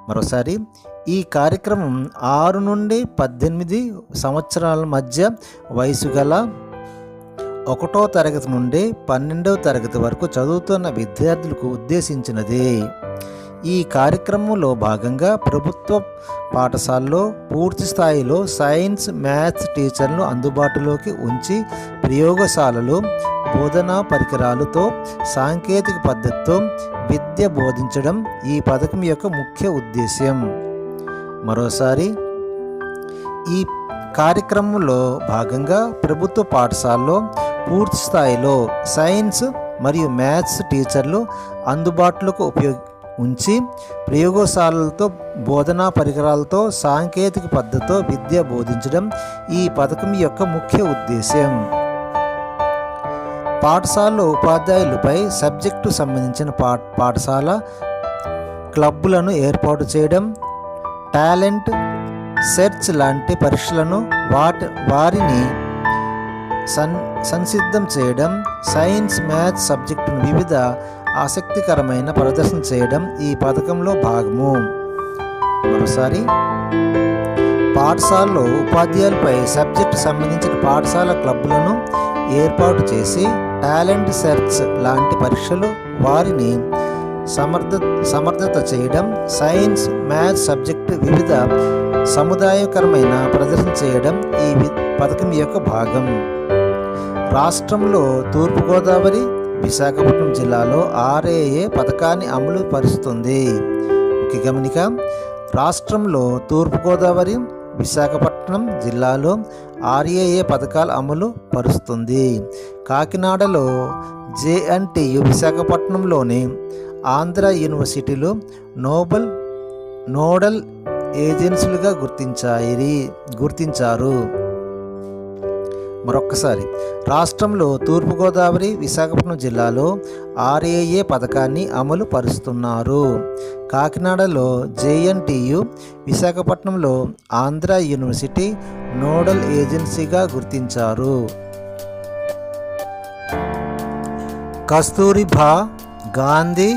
మరోసారి, ఈ కార్యక్రమం 6 నుండి 18 సంవత్సరాల మధ్య వయసు గల 1వ తరగతి నుండి 12వ తరగతి వరకు చదువుతున్న విద్యార్థులకు ఉద్దేశించినది. ఈ కార్యక్రమంలో భాగంగా ప్రభుత్వ పాఠశాలలో పూర్తి స్థాయిలో సైన్స్ మ్యాథ్స్ టీచర్లను అందుబాటులోకి ఉంచి ప్రయోగశాలలు బోధనా పరికరాలతో సాంకేతిక పద్ధతితో విద్య బోధించడం ఈ పథకం యొక్క ముఖ్య ఉద్దేశ్యం. మరోసారి, ఈ కార్యక్రమంలో భాగంగా ప్రభుత్వ పాఠశాలలో పూర్తి స్థాయిలో సైన్స్ మరియు మ్యాథ్స్ టీచర్లు అందుబాటులోకి ఉంచి ప్రయోగశాలలతో బోధనా పరికరాలతో సాంకేతిక పద్ధతితో విద్య బోధించడం ఈ పథకం యొక్క ముఖ్య ఉద్దేశ్యం. పాఠశాలలో ఉపాధ్యాయులపై సబ్జెక్టు సంబంధించిన పాఠశాల క్లబ్బులను ఏర్పాటు చేయడం, టాలెంట్ సెర్చ్ లాంటి పరీక్షలను వారిని సంసిద్ధం చేయడం, సైన్స్ మ్యాథ్స్ సబ్జెక్టును వివిధ ఆసక్తికరమైన ప్రదర్శన చేయడం ఈ పథకంలో భాగము. మరోసారి, పాఠశాలలో ఉపాధ్యాయులపై సబ్జెక్టు సంబంధించిన పాఠశాల క్లబ్లను ఏర్పాటు చేసి టాలెంట్ సెర్చ్ లాంటి పరీక్షలు వారిని సమర్థత చేయడం, సైన్స్ మ్యాథ్స్ సబ్జెక్టు వివిధ సముదాయకరమైన ప్రదర్శన చేయడం ఈ పథకం యొక్క భాగం. రాష్ట్రంలో తూర్పుగోదావరి విశాఖపట్నం జిల్లాలో RRA పథకాన్ని అమలు పరుస్తుంది. ముఖ్య గమనిక, రాష్ట్రంలో తూర్పుగోదావరి విశాఖపట్నం జిల్లాలో RRA పథకాలు అమలు పరుస్తుంది. కాకినాడలో JNTU, విశాఖపట్నంలోని ఆంధ్ర యూనివర్సిటీలు నోడల్ ఏజెన్సీలుగా గుర్తించారు. మరొక్కసారి, రాష్ట్రంలో తూర్పుగోదావరి విశాఖపట్నం జిల్లాలో RRA పథకాన్ని అమలు పరుస్తున్నారు. కాకినాడలో JNTU, విశాఖపట్నంలో ఆంధ్ర యూనివర్సిటీ నోడల్ ఏజెన్సీగా గుర్తించారు. కస్తూరిబా గాంధీ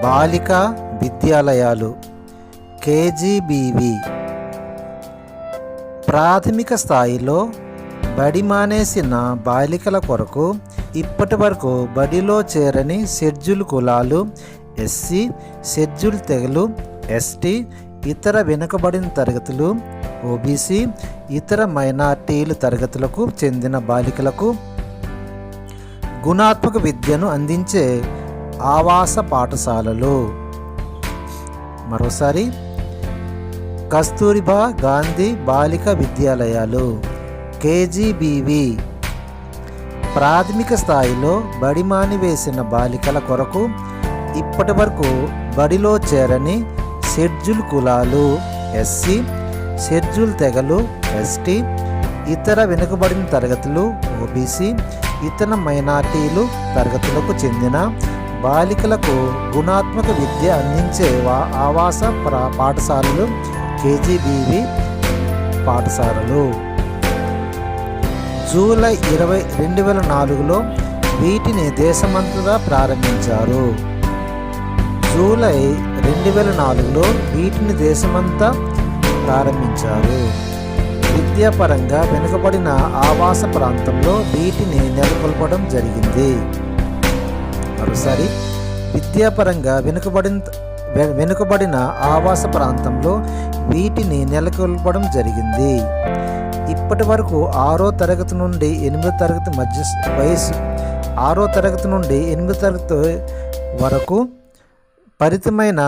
బాలికా విద్యాలయాలు KGBV ప్రాథమిక స్థాయిలో బడి మానేసిన బాలికల కొరకు ఇప్పటి వరకు బడిలో చేరని షెడ్యూల్ కులాలు, SC, షెడ్యూల్ తెగలు, ST, ఇతర వెనుకబడిన తరగతులు, OBC, ఇతర మైనార్టీలు తరగతులకు చెందిన బాలికలకు గుణాత్మక విద్యను అందించే ఆవాస పాఠశాలలు. మరోసారి, కస్తూరిబా గాంధీ బాలికా విద్యాలయాలు KGBV ప్రాథమిక స్థాయిలో బడి మానివేసిన బాలికల కొరకు ఇప్పటి వరకు బడిలో చేరని షెడ్యూల్ కులాలు ఎస్సీ, షెడ్యూల్ తెగలు ఎస్టీ, ఇతర వెనుకబడిన తరగతులు ఓబీసీ, ఇతర మైనార్టీలు తరగతులకు చెందిన బాలికలకు గుణాత్మక విద్య అందించే ఆవాస పాఠశాలలు కేజీబీవీ పాఠశాలలు. జూలై 20, 2004లో వీటిని దేశమంతటా ప్రారంభించారు. జూలై 2004లో వీటిని దేశమంతా ప్రారంభించారు. విద్యాపరంగా వెనుకబడిన ఆవాస ప్రాంతంలో వీటిని నెలకొల్పడం జరిగింది. మరోసారి, విద్యాపరంగా వెనుకబడిన ఆవాస ప్రాంతంలో వీటిని నెలకొల్పడం జరిగింది. ఇప్పటి వరకు 6వ తరగతి నుండి 8వ తరగతి మధ్య వయసు 6వ తరగతి నుండి 8వ తరగతి వరకు పరిమితమైన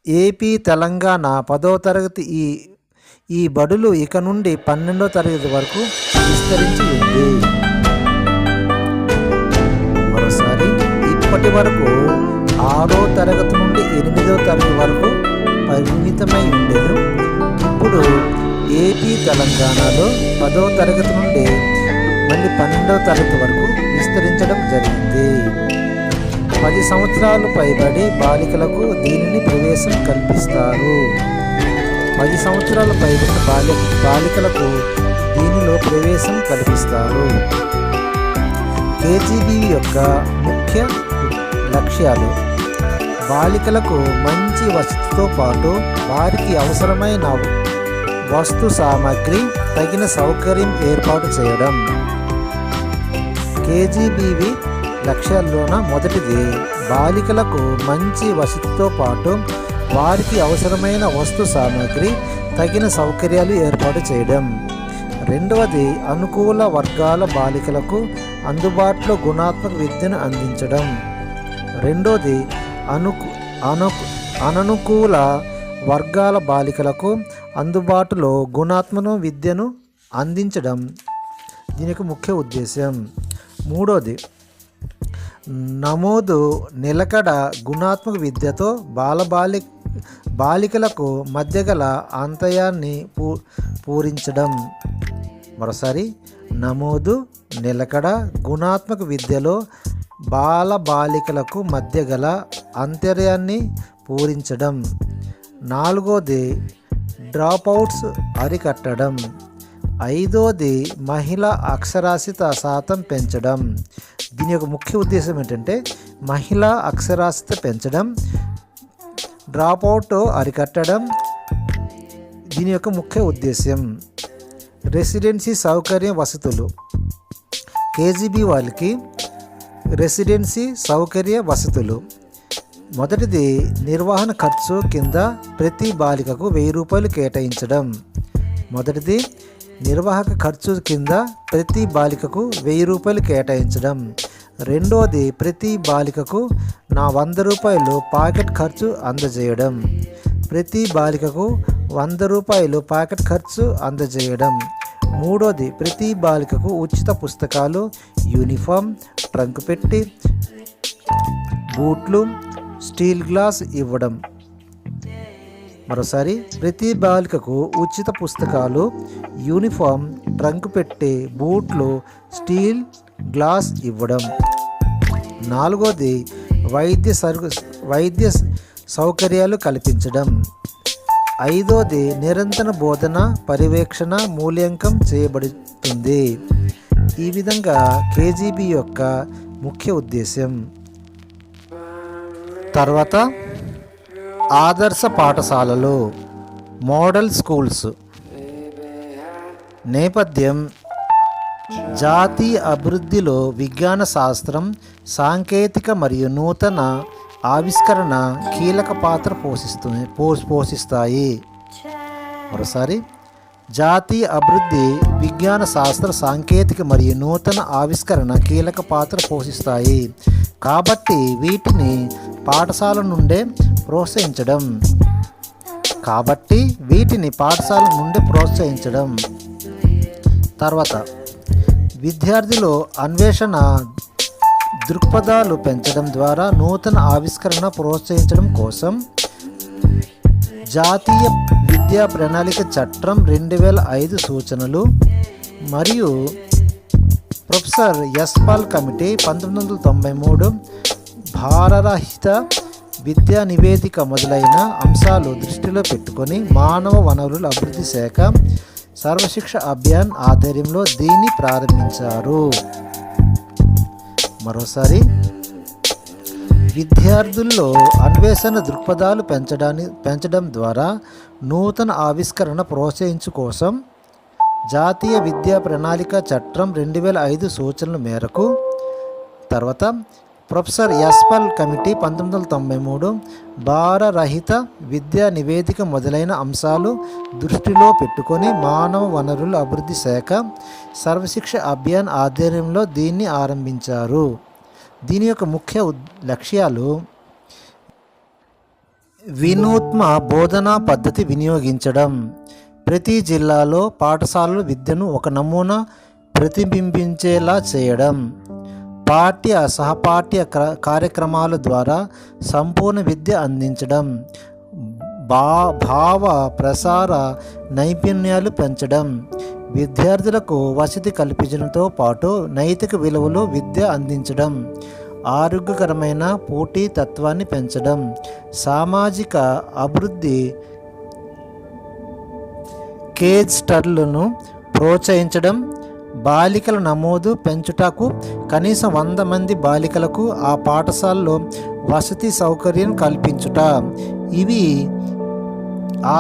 ఏపీ, తెలంగాణ 10వ తరగతి ఈ బడులు ఇక నుండి 12వ తరగతి వరకు విస్తరించి ఉంది. మరోసారి, ఇప్పటి వరకు 6వ తరగతి నుండి 8వ తరగతి వరకు పరిమితమై ఉండేది. ఇప్పుడు ఏపీ, తెలంగాణలో 10వ తరగతి నుండి మళ్ళీ 12వ తరగతి వరకు విస్తరించడం జరిగింది. 10 సంవత్సరాలు పైబడి బాలికలకు దీనిని ప్రవేశం కల్పిస్తారు. 10 సంవత్సరాల పైబడిన బాలికలకు దీనిలో ప్రవేశం కల్పిస్తారు. కేజీబీవీ యొక్క ముఖ్య లక్ష్యాలు: బాలికలకు మంచి వసతితో పాటు వారికి అవసరమైన వస్తు సామాగ్రి, తగిన సౌకర్యం ఏర్పాటు చేయడం. కేజీబీవీ లక్ష్యాల్లోన మొదటిది బాలికలకు మంచి వసతితో పాటు వారికి అవసరమైన వస్తు సామాగ్రి, తగిన సౌకర్యాలు ఏర్పాటు చేయడం. రెండవది అనుకూల వర్గాల బాలికలకు అందుబాటులో గుణాత్మక విద్యను అందించడం. రెండోది అననుకూల వర్గాల బాలికలకు అందుబాటులో గుణాత్మక విద్యను అందించడం దీనికి ముఖ్య ఉద్దేశం. మూడోది నమోదు నిలకడ గుణాత్మక విద్యతో బాలికలకు మధ్య గల అంతయాన్ని పూరించడం. మరోసారి, నమోదు నిలకడ గుణాత్మక విద్యలో బాలికలకు మధ్య గల అంతర్యాన్ని పూరించడం. నాలుగోది డ్రాప్అవుట్స్ అరికట్టడం. ఐదోది మహిళా అక్షరాస్యత శాతం పెంచడం. దీని యొక్క ముఖ్య ఉద్దేశం ఏంటంటే మహిళా అక్షరాస్యత పెంచడం, డ్రాప్అవుట్ అరికట్టడం. దీని యొక్క ముఖ్య ఉద్దేశం. రెసిడెన్సీ సౌకర్య వసతులు. కేజీబీ వాళ్ళకి రెసిడెన్సీ సౌకర్య వసతులు. మొదటిది నిర్వహణ ఖర్చు కింద ప్రతి బాలికకు 1000 రూపాయలు కేటాయించడం. మొదటిది నిర్వాహక ఖర్చు కింద ప్రతి బాలికకు 1000 రూపాయలు కేటాయించడం. రెండోది ప్రతి బాలికకు 100 రూపాయలు పాకెట్ ఖర్చు అందజేయడం. ప్రతి బాలికకు 100 రూపాయలు పాకెట్ ఖర్చు అందజేయడం. మూడోది ప్రతి బాలికకు ఉచిత పుస్తకాలు, యూనిఫామ్, ట్రంక్ పెట్టి, బూట్లు, స్టీల్ గ్లాస్ ఇవ్వడం. మరోసారి, ప్రతి బాలికకు ఉచిత పుస్తకాలు, యూనిఫామ్, ట్రంక్ పెట్టి, బూట్లు, స్టీల్ గ్లాస్ ఇవ్వడం. నాలుగోది వైద్య సౌకర్యాలు కల్పించడం. ఐదోది నిరంతర బోధన, పర్యవేక్షణ, మూల్యాంకనం చేయబడుతుంది. ఈ విధంగా కేజీబీ యొక్క ముఖ్య ఉద్దేశం. తర్వాత ఆదర్శ పాఠశాలలు, మోడల్ స్కూల్స్. నేపథ్యం: జాతీయ అభివృద్ధిలో విజ్ఞాన శాస్త్రం, సాంకేతిక మరియు నూతన ఆవిష్కరణ కీలక పాత్ర పోషిస్తాయి. మరోసారి, జాతీయ అభివృద్ధి విజ్ఞాన శాస్త్ర, సాంకేతిక మరియు నూతన ఆవిష్కరణ కీలక పాత్ర పోషిస్తాయి. కాబట్టి వీటిని పాఠశాల నుండే ప్రోత్సహించడం. తర్వాత, విద్యార్థులు అన్వేషణ దృక్పథాలు పెంచడం ద్వారా నూతన ఆవిష్కరణ ప్రోత్సహించడం కోసం జాతీయ విద్యా ప్రణాళిక చట్టం 2005 సూచనలు మరియు ప్రొఫెసర్ ఎస్ పాల్ కమిటీ 1993 భారరహిత విద్యా నివేదిక మొదలైన అంశాలు దృష్టిలో పెట్టుకొని మానవ వనరుల అభివృద్ధి శాఖ సర్వశిక్ష అభియాన్ ఆధ్వర్యంలో దీన్ని ప్రారంభించారు. మరోసారి విద్యార్థుల్లో అన్వేషణ దృక్పథాలు పెంచడం ద్వారా నూతన ఆవిష్కరణ ప్రోత్సహించు కోసం జాతీయ విద్యా ప్రణాళిక చట్టం 2005 సూచనల మేరకు తర్వాత ప్రొఫెసర్ ఎస్ పాల్ కమిటీ 1993 భారరహిత విద్యా నివేదిక మొదలైన అంశాలు దృష్టిలో పెట్టుకొని మానవ వనరుల అభివృద్ధి శాఖ సర్వశిక్ష అభియాన్ ఆధ్వర్యంలో దీన్ని ఆరంభించారు. దీని యొక్క ముఖ్య లక్ష్యాలు వినూత్న బోధనా పద్ధతి వినియోగించడం, ప్రతి జిల్లాలో పాఠశాలలు విద్యను ఒక నమూనా ప్రతిబింబించేలా చేయడం, పాఠ్య సహపాఠ్య కార్యక్రమాల ద్వారా సంపూర్ణ విద్య అందించడం, భావ ప్రసార నైపుణ్యాలు పెంచడం, విద్యార్థులకు వసతి కల్పించడంతో పాటు నైతిక విలువలు విద్య అందించడం, ఆరోగ్యకరమైన పోటీతత్వాన్ని పెంచడం, సామాజిక అభివృద్ధి కేజ్ స్టడీలను ప్రోత్సహించడం, బాలికల నమోదు పెంచుటకు కనీసం 100 మంది బాలికలకు ఆ పాఠశాలలో వసతి సౌకర్యం కల్పించుట. ఇవి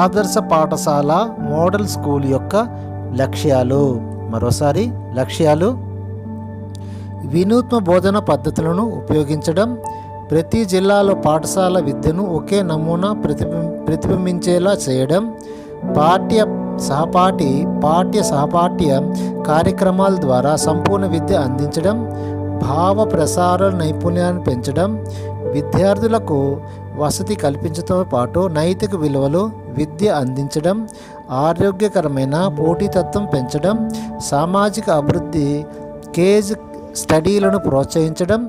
ఆదర్శ పాఠశాల మోడల్ స్కూల్ యొక్క లక్ష్యాలు. మరోసారి లక్ష్యాలు వినూత్న బోధన పద్ధతులను ఉపయోగించడం, ప్రతి జిల్లాలో పాఠశాల విద్యను ఒకే నమూనా ప్రతిబింబించేలా చేయడం, పాఠ్య సహపాఠ్య కార్యక్రమాల ద్వారా సంపూర్ణ విద్య అందించడం, భావ ప్రసార నైపుణ్యాన్ని పెంచడం, విద్యార్థులకు వసతి కల్పించడంతో పాటు నైతిక విలువలు విద్య అందించడం, ఆరోగ్యకరమైన పోటీతత్వం పెంచడం, సామాజిక అభివృద్ధి కేజ్ స్టడీలను ప్రోత్సహించడం,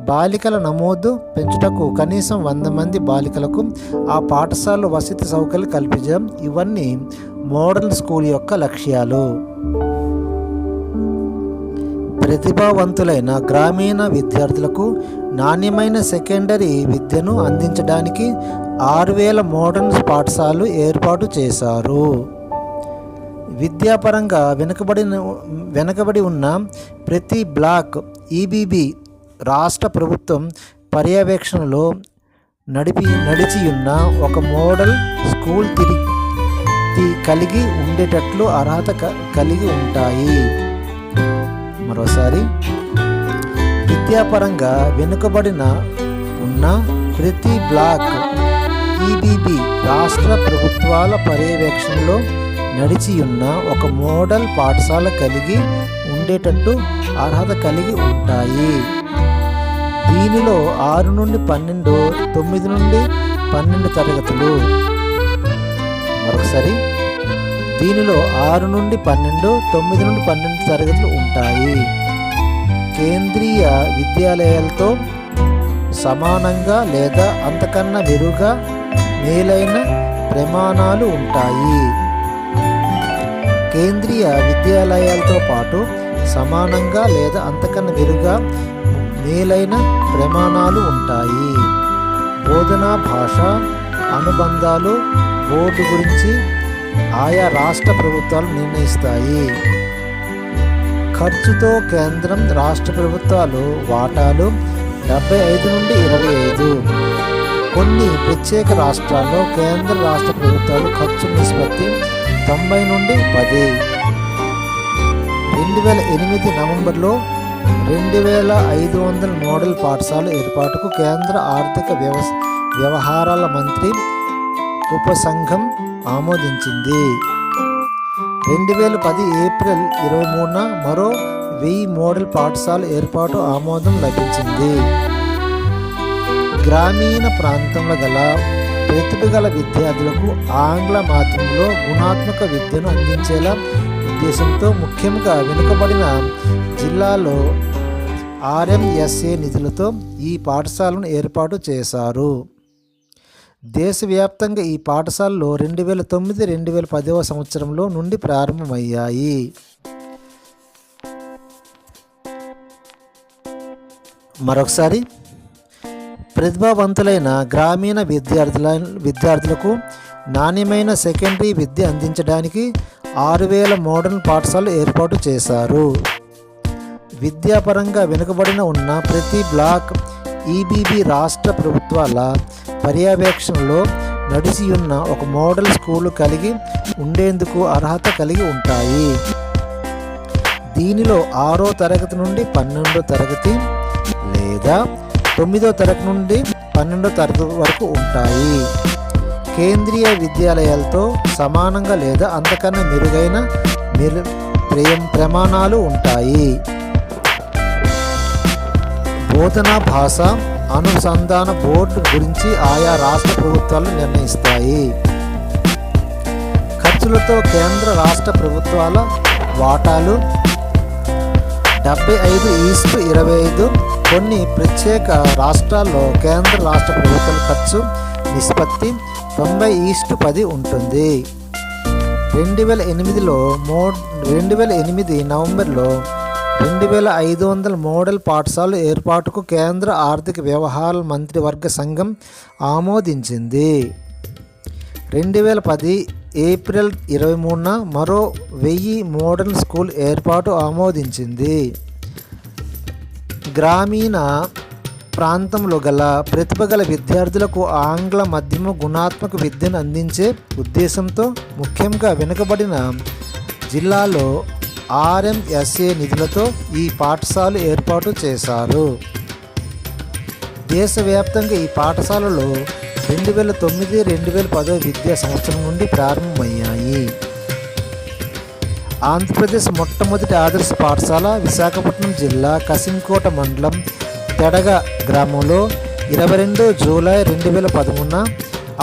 బాలికల నమోదు పెంచుటకు కనీసం 100 మంది బాలికలకు ఆ పాఠశాలలో వసతి సౌకర్యాలు కల్పించడం. ఇవన్నీ మోడల్ స్కూల్ యొక్క లక్ష్యాలు. ప్రతిభావంతులైన గ్రామీణ విద్యార్థులకు నాణ్యమైన సెకండరీ విద్యను అందించడానికి 6000 మోడర్న్ పాఠశాలలు ఏర్పాటు చేశారు. విద్యాపరంగా వెనుకబడి ఉన్న ప్రతి బ్లాక్ ఈబీబీ రాష్ట్ర ప్రభుత్వం పర్యవేక్షణలో నడిచియున్న ఒక మోడల్ స్కూల్ కలిగి ఉండేటట్లు అర్హత కలిగి ఉంటాయి. మరోసారి విద్యాపరంగా వెనుకబడిన ఉన్న ప్రతి బ్లాక్ ఈబీబీ రాష్ట్ర ప్రభుత్వాల పర్యవేక్షణలో నడిచియున్న ఒక మోడల్ పాఠశాల కలిగి ఉండేటట్టు అర్హత కలిగి ఉంటాయి. దీనిలో 6 నుండి 12, 9 నుండి 12 తరగతులు. మరొకసారి దీనిలో 6 నుండి 12, 9 నుండి 12 తరగతులు ఉంటాయి. కేంద్రీయ విద్యాలయాలతో సమానంగా లేదా అంతకన్నా మెరుగ్గా మేలైన ప్రమాణాలు ఉంటాయి. కేంద్రీయ విద్యాలయాలతో పాటు సమానంగా లేదా అంతకన్నా మెరుగ్గా మేలైన ప్రమాణాలు ఉంటాయి. బోధనా భాష అనుబంధాలు బోర్డు గురించి ఆయా రాష్ట్ర ప్రభుత్వాలు నిర్ణయిస్తాయి. ఖర్చుతో కేంద్రం రాష్ట్ర ప్రభుత్వాలు వాటాలు 75 నుండి 25. కొన్ని ప్రత్యేక రాష్ట్రాల్లో కేంద్ర రాష్ట్ర ప్రభుత్వాలు ఖర్చు నిష్పత్తి 90 నుండి 10. 2008 నవంబర్లో 2500 మోడల్ పాఠశాల ఏర్పాటుకు కేంద్ర ఆర్థిక వ్యవహారాల మంత్రి ఉపసంఘం ఆమోదించింది. 2010 ఏప్రిల్ 23న మరో 1000 మోడల్ పాఠశాల ఏర్పాటు ఆమోదం లభించింది. గ్రామీణ ప్రాంతంలో గల ప్రతిభ గల విద్యార్థులకు ఆంగ్ల మాధ్యమంలో గుణాత్మక విద్యను అందించేలా ఉద్దేశంతో ముఖ్యంగా వెనుకబడిన జిల్లాలో RMSA నిధులతో ఈ పాఠశాలను ఏర్పాటు చేశారు. దేశవ్యాప్తంగా ఈ పాఠశాలలో 2009-2010 సంవత్సరంలో నుండి ప్రారంభమయ్యాయి. మరొకసారి, ప్రతిభావంతులైన గ్రామీణ విద్యార్థులకు నాణ్యమైన సెకండరీ విద్య అందించడానికి 6000 మోడర్న్ పాఠశాలలు ఏర్పాటు చేశారు. విద్యాపరంగా వెనుకబడిన ఉన్న ప్రతి బ్లాక్ EBB రాష్ట్ర ప్రభుత్వాల పర్యవేక్షణలో నడిచి ఉన్న ఒక మోడల్ స్కూలు కలిగి ఉండేందుకు అర్హత కలిగి ఉంటాయి. దీనిలో 6వ తరగతి నుండి 12వ తరగతి లేదా 9వ తరగతి నుండి 12వ తరగతి వరకు ఉంటాయి. కేంద్రీయ విద్యాలయాలతో సమానంగా లేదా అంతకన్నా మెరుగైన ప్రమాణాలు ఉంటాయి. బోధనా భాష అనుసంధాన బోర్డు గురించి ఆయా రాష్ట్ర ప్రభుత్వాలు నిర్ణయిస్తాయి. ఖర్చులతో కేంద్ర రాష్ట్ర ప్రభుత్వాల వాటాలు 75:25. కొన్ని ప్రత్యేక రాష్ట్రాల్లో కేంద్ర రాష్ట్ర ప్రభుత్వాల ఖర్చు నిష్పత్తి 90:10 ఉంటుంది. 2008 నవంబర్లో 2500 మోడల్ పాఠశాలల ఏర్పాటుకు కేంద్ర ఆర్థిక వ్యవహారాల మంత్రివర్గ సంఘం ఆమోదించింది. 2010 ఏప్రిల్ 23న మరో 1000 మోడల్ స్కూల్ ఏర్పాటు ఆమోదించింది. గ్రామీణ ప్రాంతంలో గల ప్రతిభ గల విద్యార్థులకు ఆంగ్ల మాధ్యమ గుణాత్మక విద్యను అందించే ఉద్దేశంతో ముఖ్యంగా వెనుకబడిన జిల్లాలో RMSA నిధులతో ఈ పాఠశాల ఏర్పాటు చేశారు. దేశవ్యాప్తంగా ఈ పాఠశాలలో 2009-2010 విద్యా సంవత్సరం నుండి ప్రారంభమయ్యాయి. ఆంధ్రప్రదేశ్ మొట్టమొదటి ఆదర్శ పాఠశాల విశాఖపట్నం జిల్లా కసింకోట మండలం తెడగ గ్రామంలో 22 జూలై 2013న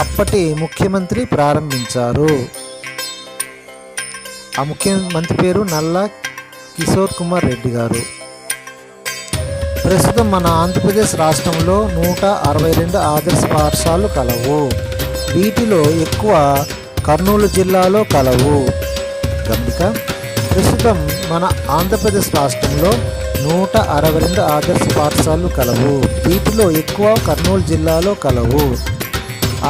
అప్పటి ముఖ్యమంత్రి ప్రారంభించారు. ఆ ముఖ్యమంత్రి పేరు నల్లా కిషోర్ కుమార్ రెడ్డి గారు. ప్రస్తుతం మన ఆంధ్రప్రదేశ్ రాష్ట్రంలో 162 ఆదర్శ పాఠశాలలు కలవు. వీటిలో ఎక్కువ కర్నూలు జిల్లాలో కలవు. గమనిక, ప్రస్తుతం మన ఆంధ్రప్రదేశ్ రాష్ట్రంలో 162 ఆదర్శ పాఠశాలలు కలవు. వీటిలో ఎక్కువ కర్నూలు జిల్లాలో కలవు.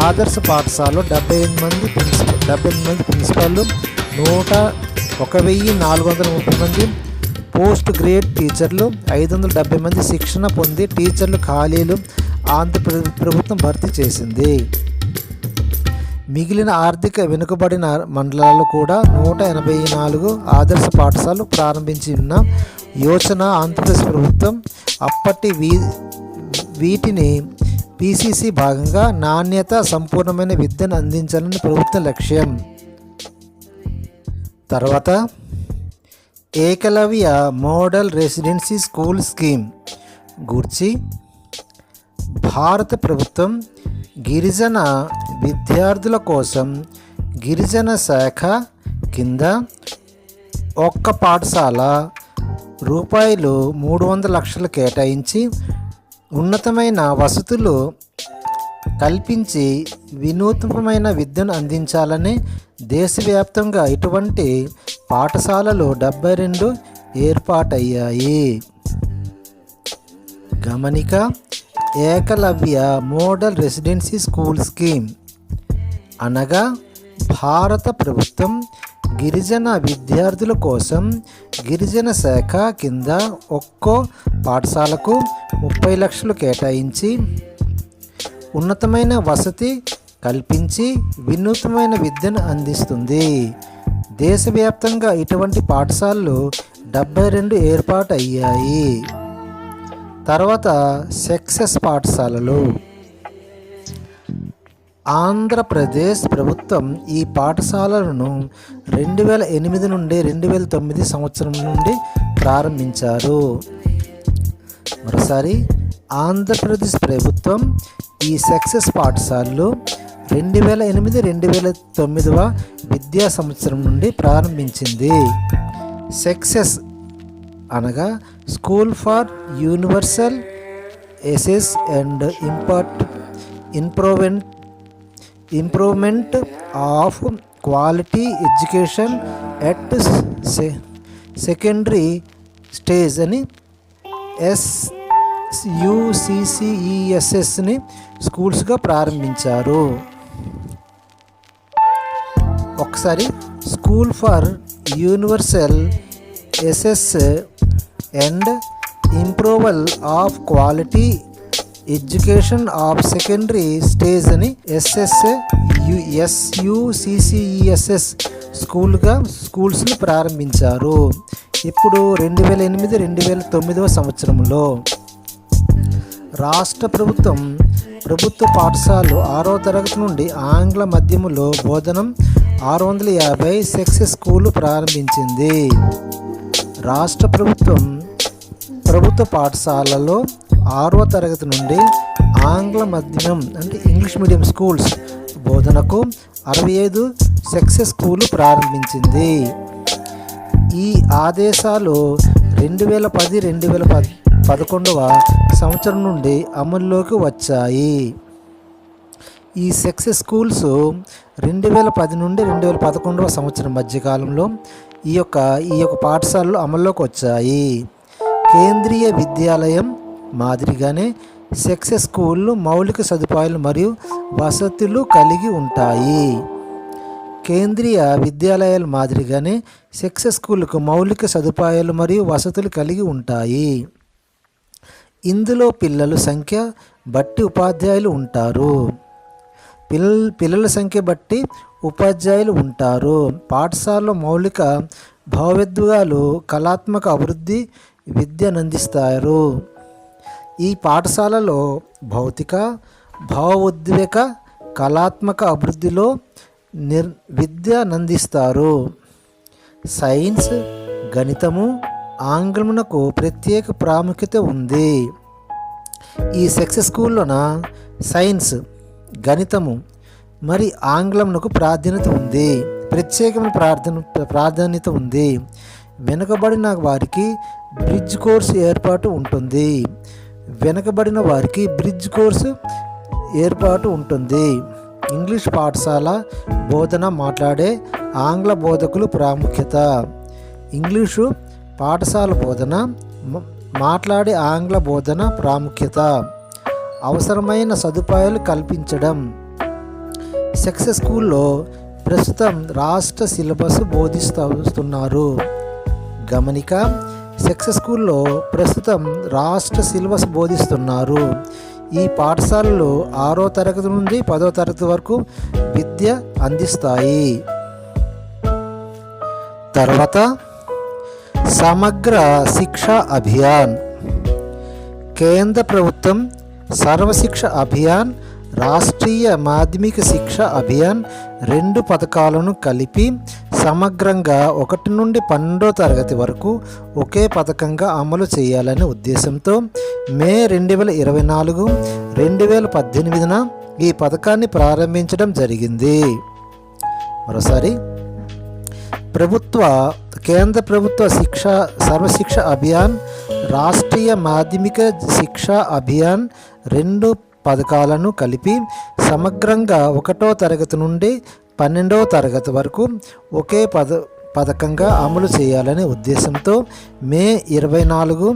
ఆదర్శ పాఠశాలలో 78 మంది ప్రిన్సిపల్లు, 1430 మంది పోస్ట్ గ్రేడ్ టీచర్లు, 570 మంది శిక్షణ పొంది టీచర్లు ఖాళీలు ఆంధ్రప్రదేశ్ ప్రభుత్వం భర్తీ చేసింది. మిగిలిన ఆర్థిక వెనుకబడిన మండలాల్లో కూడా 184 ఆదర్శ పాఠశాలలు ప్రారంభించి ఉన్న యోచన ఆంధ్రప్రదేశ్ ప్రభుత్వం అప్పటి వీటిని PCC భాగంగా నాణ్యత సంపూర్ణమైన విద్యను అందించాలని ప్రభుత్వ లక్ష్యం. తర్వాత Eklavya model residency school scheme గూర్చి భారత ప్రభుత్వం గిరిజన విద్యార్థుల కోసం గిరిజన శాఖ కింద ఒక్క పాఠశాల రూపాయలు 300 లక్షలు కేటాయించి ఉన్నతమైన వసతులు కల్పించి వినూత్నమైన విద్యను అందించాలని దేశవ్యాప్తంగా ఇటువంటి పాఠశాలలు 72 ఏర్పాటయ్యాయి. గమనిక, Eklavya model residency school scheme అనగా భారత ప్రభుత్వం గిరిజన విద్యార్థుల కోసం గిరిజన శాఖ కింద ఒక్కో పాఠశాలకు 30 లక్షలు కేటాయించి ఉన్నతమైన వసతి కల్పించి వినూత్నమైన విద్యను అందిస్తుంది. దేశవ్యాప్తంగా ఇటువంటి పాఠశాలలు 72 ఏర్పాటు అయ్యాయి. తర్వాత సక్సెస్ పాఠశాలలు. ఆంధ్రప్రదేశ్ ప్రభుత్వం ఈ పాఠశాలలను 2008 నుండి 2009 సంవత్సరం నుండి ప్రారంభించారు. మరోసారి, ఆంధ్రప్రదేశ్ ప్రభుత్వం ఈ సక్సెస్ పాఠశాలలు 2008-2009 విద్యా సంవత్సరం నుండి ప్రారంభించింది. సక్సెస్ అనగా school for universal access and improvement of quality education at secondary stage అని SUCCESSని స్కూల్స్గా ప్రారంభించారు. ఒకసారి school for universal access and improval of quality education of secondary stage అని SUCCESS స్కూల్స్ని ప్రారంభించారు. ఇప్పుడు 2008-2009 సంవత్సరంలో రాష్ట్ర ప్రభుత్వ పాఠశాలలు 6వ తరగతి నుండి ఆంగ్ల మాధ్యమంలో బోధనం 650 సక్సెస్ స్కూలు ప్రారంభించింది. రాష్ట్ర ప్రభుత్వ పాఠశాలలో 6వ తరగతి నుండి ఆంగ్ల మాధ్యమం అంటే ఇంగ్లీష్ మీడియం స్కూల్స్ బోధనకు 65 సక్సెస్ స్కూలు ప్రారంభించింది. ఈ ఆదేశాలు 2010-2011 సంవత్సరం నుండి అమల్లోకి వచ్చాయి. ఈ సక్సెస్ స్కూల్స్ 2010 నుండి 2011 సంవత్సరం మధ్యకాలంలో ఈ యొక్క పాఠశాలలు అమల్లోకి వచ్చాయి. కేంద్రీయ విద్యాలయం మాదిరిగానే సక్సెస్ స్కూళ్ళు మౌలిక సదుపాయాలు మరియు వసతులు కలిగి ఉంటాయి. కేంద్రీయ విద్యాలయాల మాదిరిగానే సక్సెస్ స్కూళ్ళకు మౌలిక సదుపాయాలు మరియు వసతులు కలిగి ఉంటాయి. ఇందులో పిల్లల సంఖ్య బట్టి ఉపాధ్యాయులు ఉంటారు. పిల్లల సంఖ్య బట్టి ఉపాధ్యాయులు ఉంటారు. పాఠశాలలో మౌలిక భావోద్వేగాలు కళాత్మక అభివృద్ధి విద్యనందిస్తారు. ఈ పాఠశాలలో భౌతిక భావోద్వేగ కళాత్మక అభివృద్ధిలో విద్యనందిస్తారు. సైన్స్, గణితము, ఆంగ్లమునకు ప్రత్యేక ప్రాముఖ్యత ఉంది. ఈ సక్సెస్ స్కూల్లోన సైన్స్, గణితము మరి ఆంగ్లమునకు ప్రత్యేకమైన ప్రాధాన్యత ఉంది. వెనుకబడిన వారికి బ్రిడ్జ్ కోర్సు ఏర్పాటు ఉంటుంది. ఇంగ్లీష్ పాఠశాల బోధన మాట్లాడే ఆంగ్ల బోధకులు ప్రాముఖ్యత. ఇంగ్లీషు పాఠశాల బోధన మాట్లాడే ఆంగ్ల బోధన ప్రాముఖ్యత. అవసరమైన సదుపాయాలు కల్పించడం. సక్సెస్ స్కూల్లో ప్రస్తుతం రాష్ట్ర సిలబస్ బోధిస్తున్నారు. గమనిక, సక్సెస్ స్కూల్లో ప్రస్తుతం రాష్ట్ర సిలబస్ బోధిస్తున్నారు. ఈ పాఠశాలలు 6వ తరగతి నుండి 10వ తరగతి వరకు విద్య అందిస్తాయి. తర్వాత సమగ్ర శిక్షా అభియాన్. కేంద్ర ప్రభుత్వం సర్వశిక్ష అభియాన్, రాష్ట్రీయ మాధ్యమిక శిక్ష అభియాన్ 2 పథకాలను కలిపి సమగ్రంగా 1 నుండి 12వ తరగతి వరకు ఒకే పథకంగా అమలు చేయాలనే ఉద్దేశంతో మే 2024, 2018 ఈ పథకాన్ని ప్రారంభించడం జరిగింది. మరోసారి కేంద్ర ప్రభుత్వ సర్వశిక్ష అభియాన్, రాష్ట్రీయ మాధ్యమిక శిక్ష అభియాన్ 2 పథకాలను కలిపి సమగ్రంగా 1వ తరగతి నుండి 12వ తరగతి వరకు ఒకే పథకంగా అమలు చేయాలనే ఉద్దేశంతో మే 24,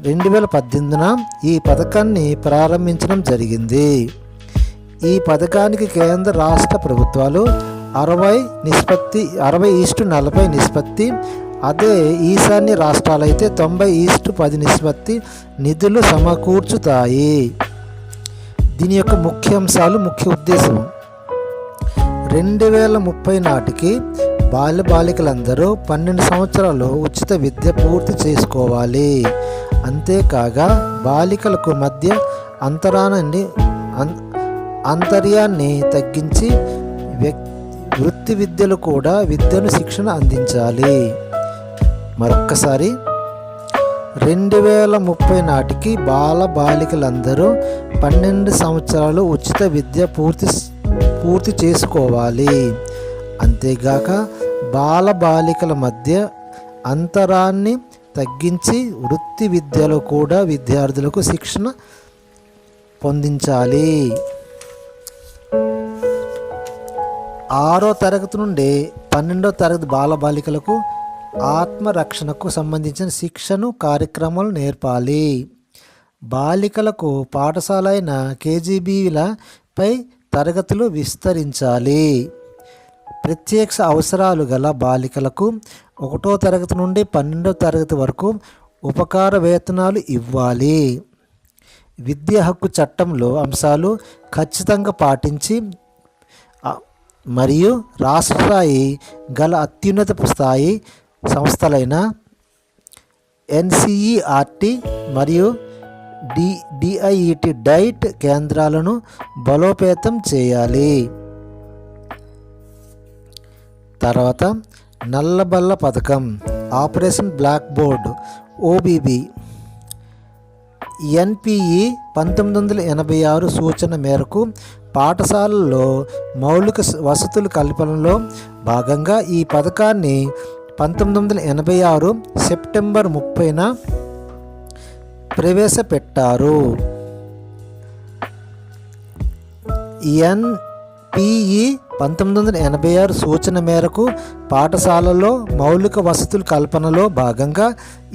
2018 ఈ పథకాన్ని ప్రారంభించడం జరిగింది. ఈ పథకానికి కేంద్ర రాష్ట్ర ప్రభుత్వాలు 60:40 నిష్పత్తి, అదే ఈశాన్య రాష్ట్రాలైతే 90:10 నిష్పత్తి నిధులు సమకూర్చుతాయి. దీని యొక్క ముఖ్య ఉద్దేశం 2030 నాటికి బాలికలందరూ 12 సంవత్సరాలు ఉచిత విద్య పూర్తి చేసుకోవాలి. అంతేకాగా బాలికలకు మధ్య అంతర్యాన్ని తగ్గించి వృత్తి విద్యలు కూడా శిక్షణ అందించాలి. మరొక్కసారి 2030 నాటికి బాలికలందరూ 12 సంవత్సరాలు ఉచిత విద్య పూర్తి చేసుకోవాలి. అంతేగాక బాలబాలికల మధ్య అంతరాన్ని తగ్గించి వృత్తి విద్యలో కూడా విద్యార్థులకు శిక్షణ పొందించాలి. 6వ తరగతి నుండి 12వ తరగతి బాలబాలికలకు ఆత్మరక్షణకు సంబంధించిన శిక్షణ కార్యక్రమాలు నేర్పాలి. బాలికలకు పాఠశాల అయిన కేజీబీలపై తరగతులు విస్తరించాలి. ప్రత్యేక అవసరాలు గల బాలికలకు 1వ తరగతి నుండి 12వ తరగతి వరకు ఉపకార వేతనాలు ఇవ్వాలి. విద్యా హక్కు చట్టంలో అంశాలు ఖచ్చితంగా పాటించి మరియు రాష్ట్ర స్థాయి గల అత్యున్నత స్థాయి సంస్థలైన ఎన్సిఈఆర్టీ మరియు డిఐఈటి డైట్ కేంద్రాలను బలోపేతం చేయాలి. తర్వాత నల్లబల్ల పథకం, operation black board, OBB. NPE 1986 సూచన మేరకు పాఠశాలల్లో మౌలిక వసతుల కల్పనలో భాగంగా ఈ పథకాన్ని 1986 సెప్టెంబర్ 30న ప్రవేశపెట్టారు. ఎన్పిఈ 1986 సూచన మేరకు పాఠశాలలో మౌలిక వసతుల కల్పనలో భాగంగా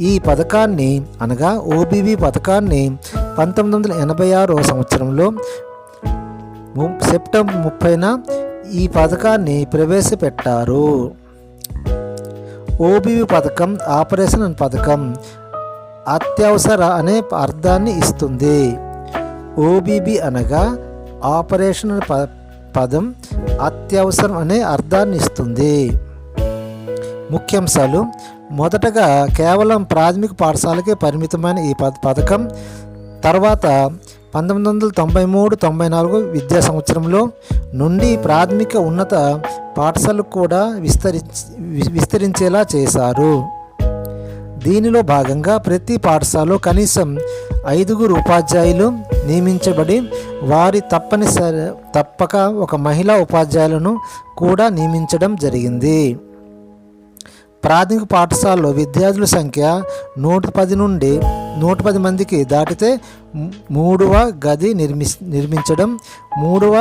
ఈ పథకాన్ని అనగా ఓబీబీ పథకాన్ని 1986 సంవత్సరంలో సెప్టెంబర్ 30న ఈ పథకాన్ని ప్రవేశపెట్టారు. ఓబీబీ పథకం ఆపరేషన్ అనే పథకం అత్యవసర అనే అర్థాన్ని ఇస్తుంది. ఓబీబీ అనగా ఆపరేషన్ అనే పదం అత్యవసరం అనే అర్థాన్ని ఇస్తుంది. ముఖ్యాంశాలు: మొదటగా కేవలం ప్రాథమిక పాఠశాలకే పరిమితమైన ఈ పథకం తర్వాత 1993-94 విద్యా సంవత్సరంలో నుండి ప్రాథమిక ఉన్నత పాఠశాలకు కూడా విస్తరించేలా చేశారు. దీనిలో భాగంగా ప్రతి పాఠశాలలో కనీసం 5 ఉపాధ్యాయులు నియమించబడి వారి తప్పక ఒక మహిళా ఉపాధ్యాయులను కూడా నియమించడం జరిగింది. ప్రాథమిక పాఠశాలలో విద్యార్థుల సంఖ్య 110 నుండి 110 మందికి దాటితే 3వ గది నిర్మించడం, 3వ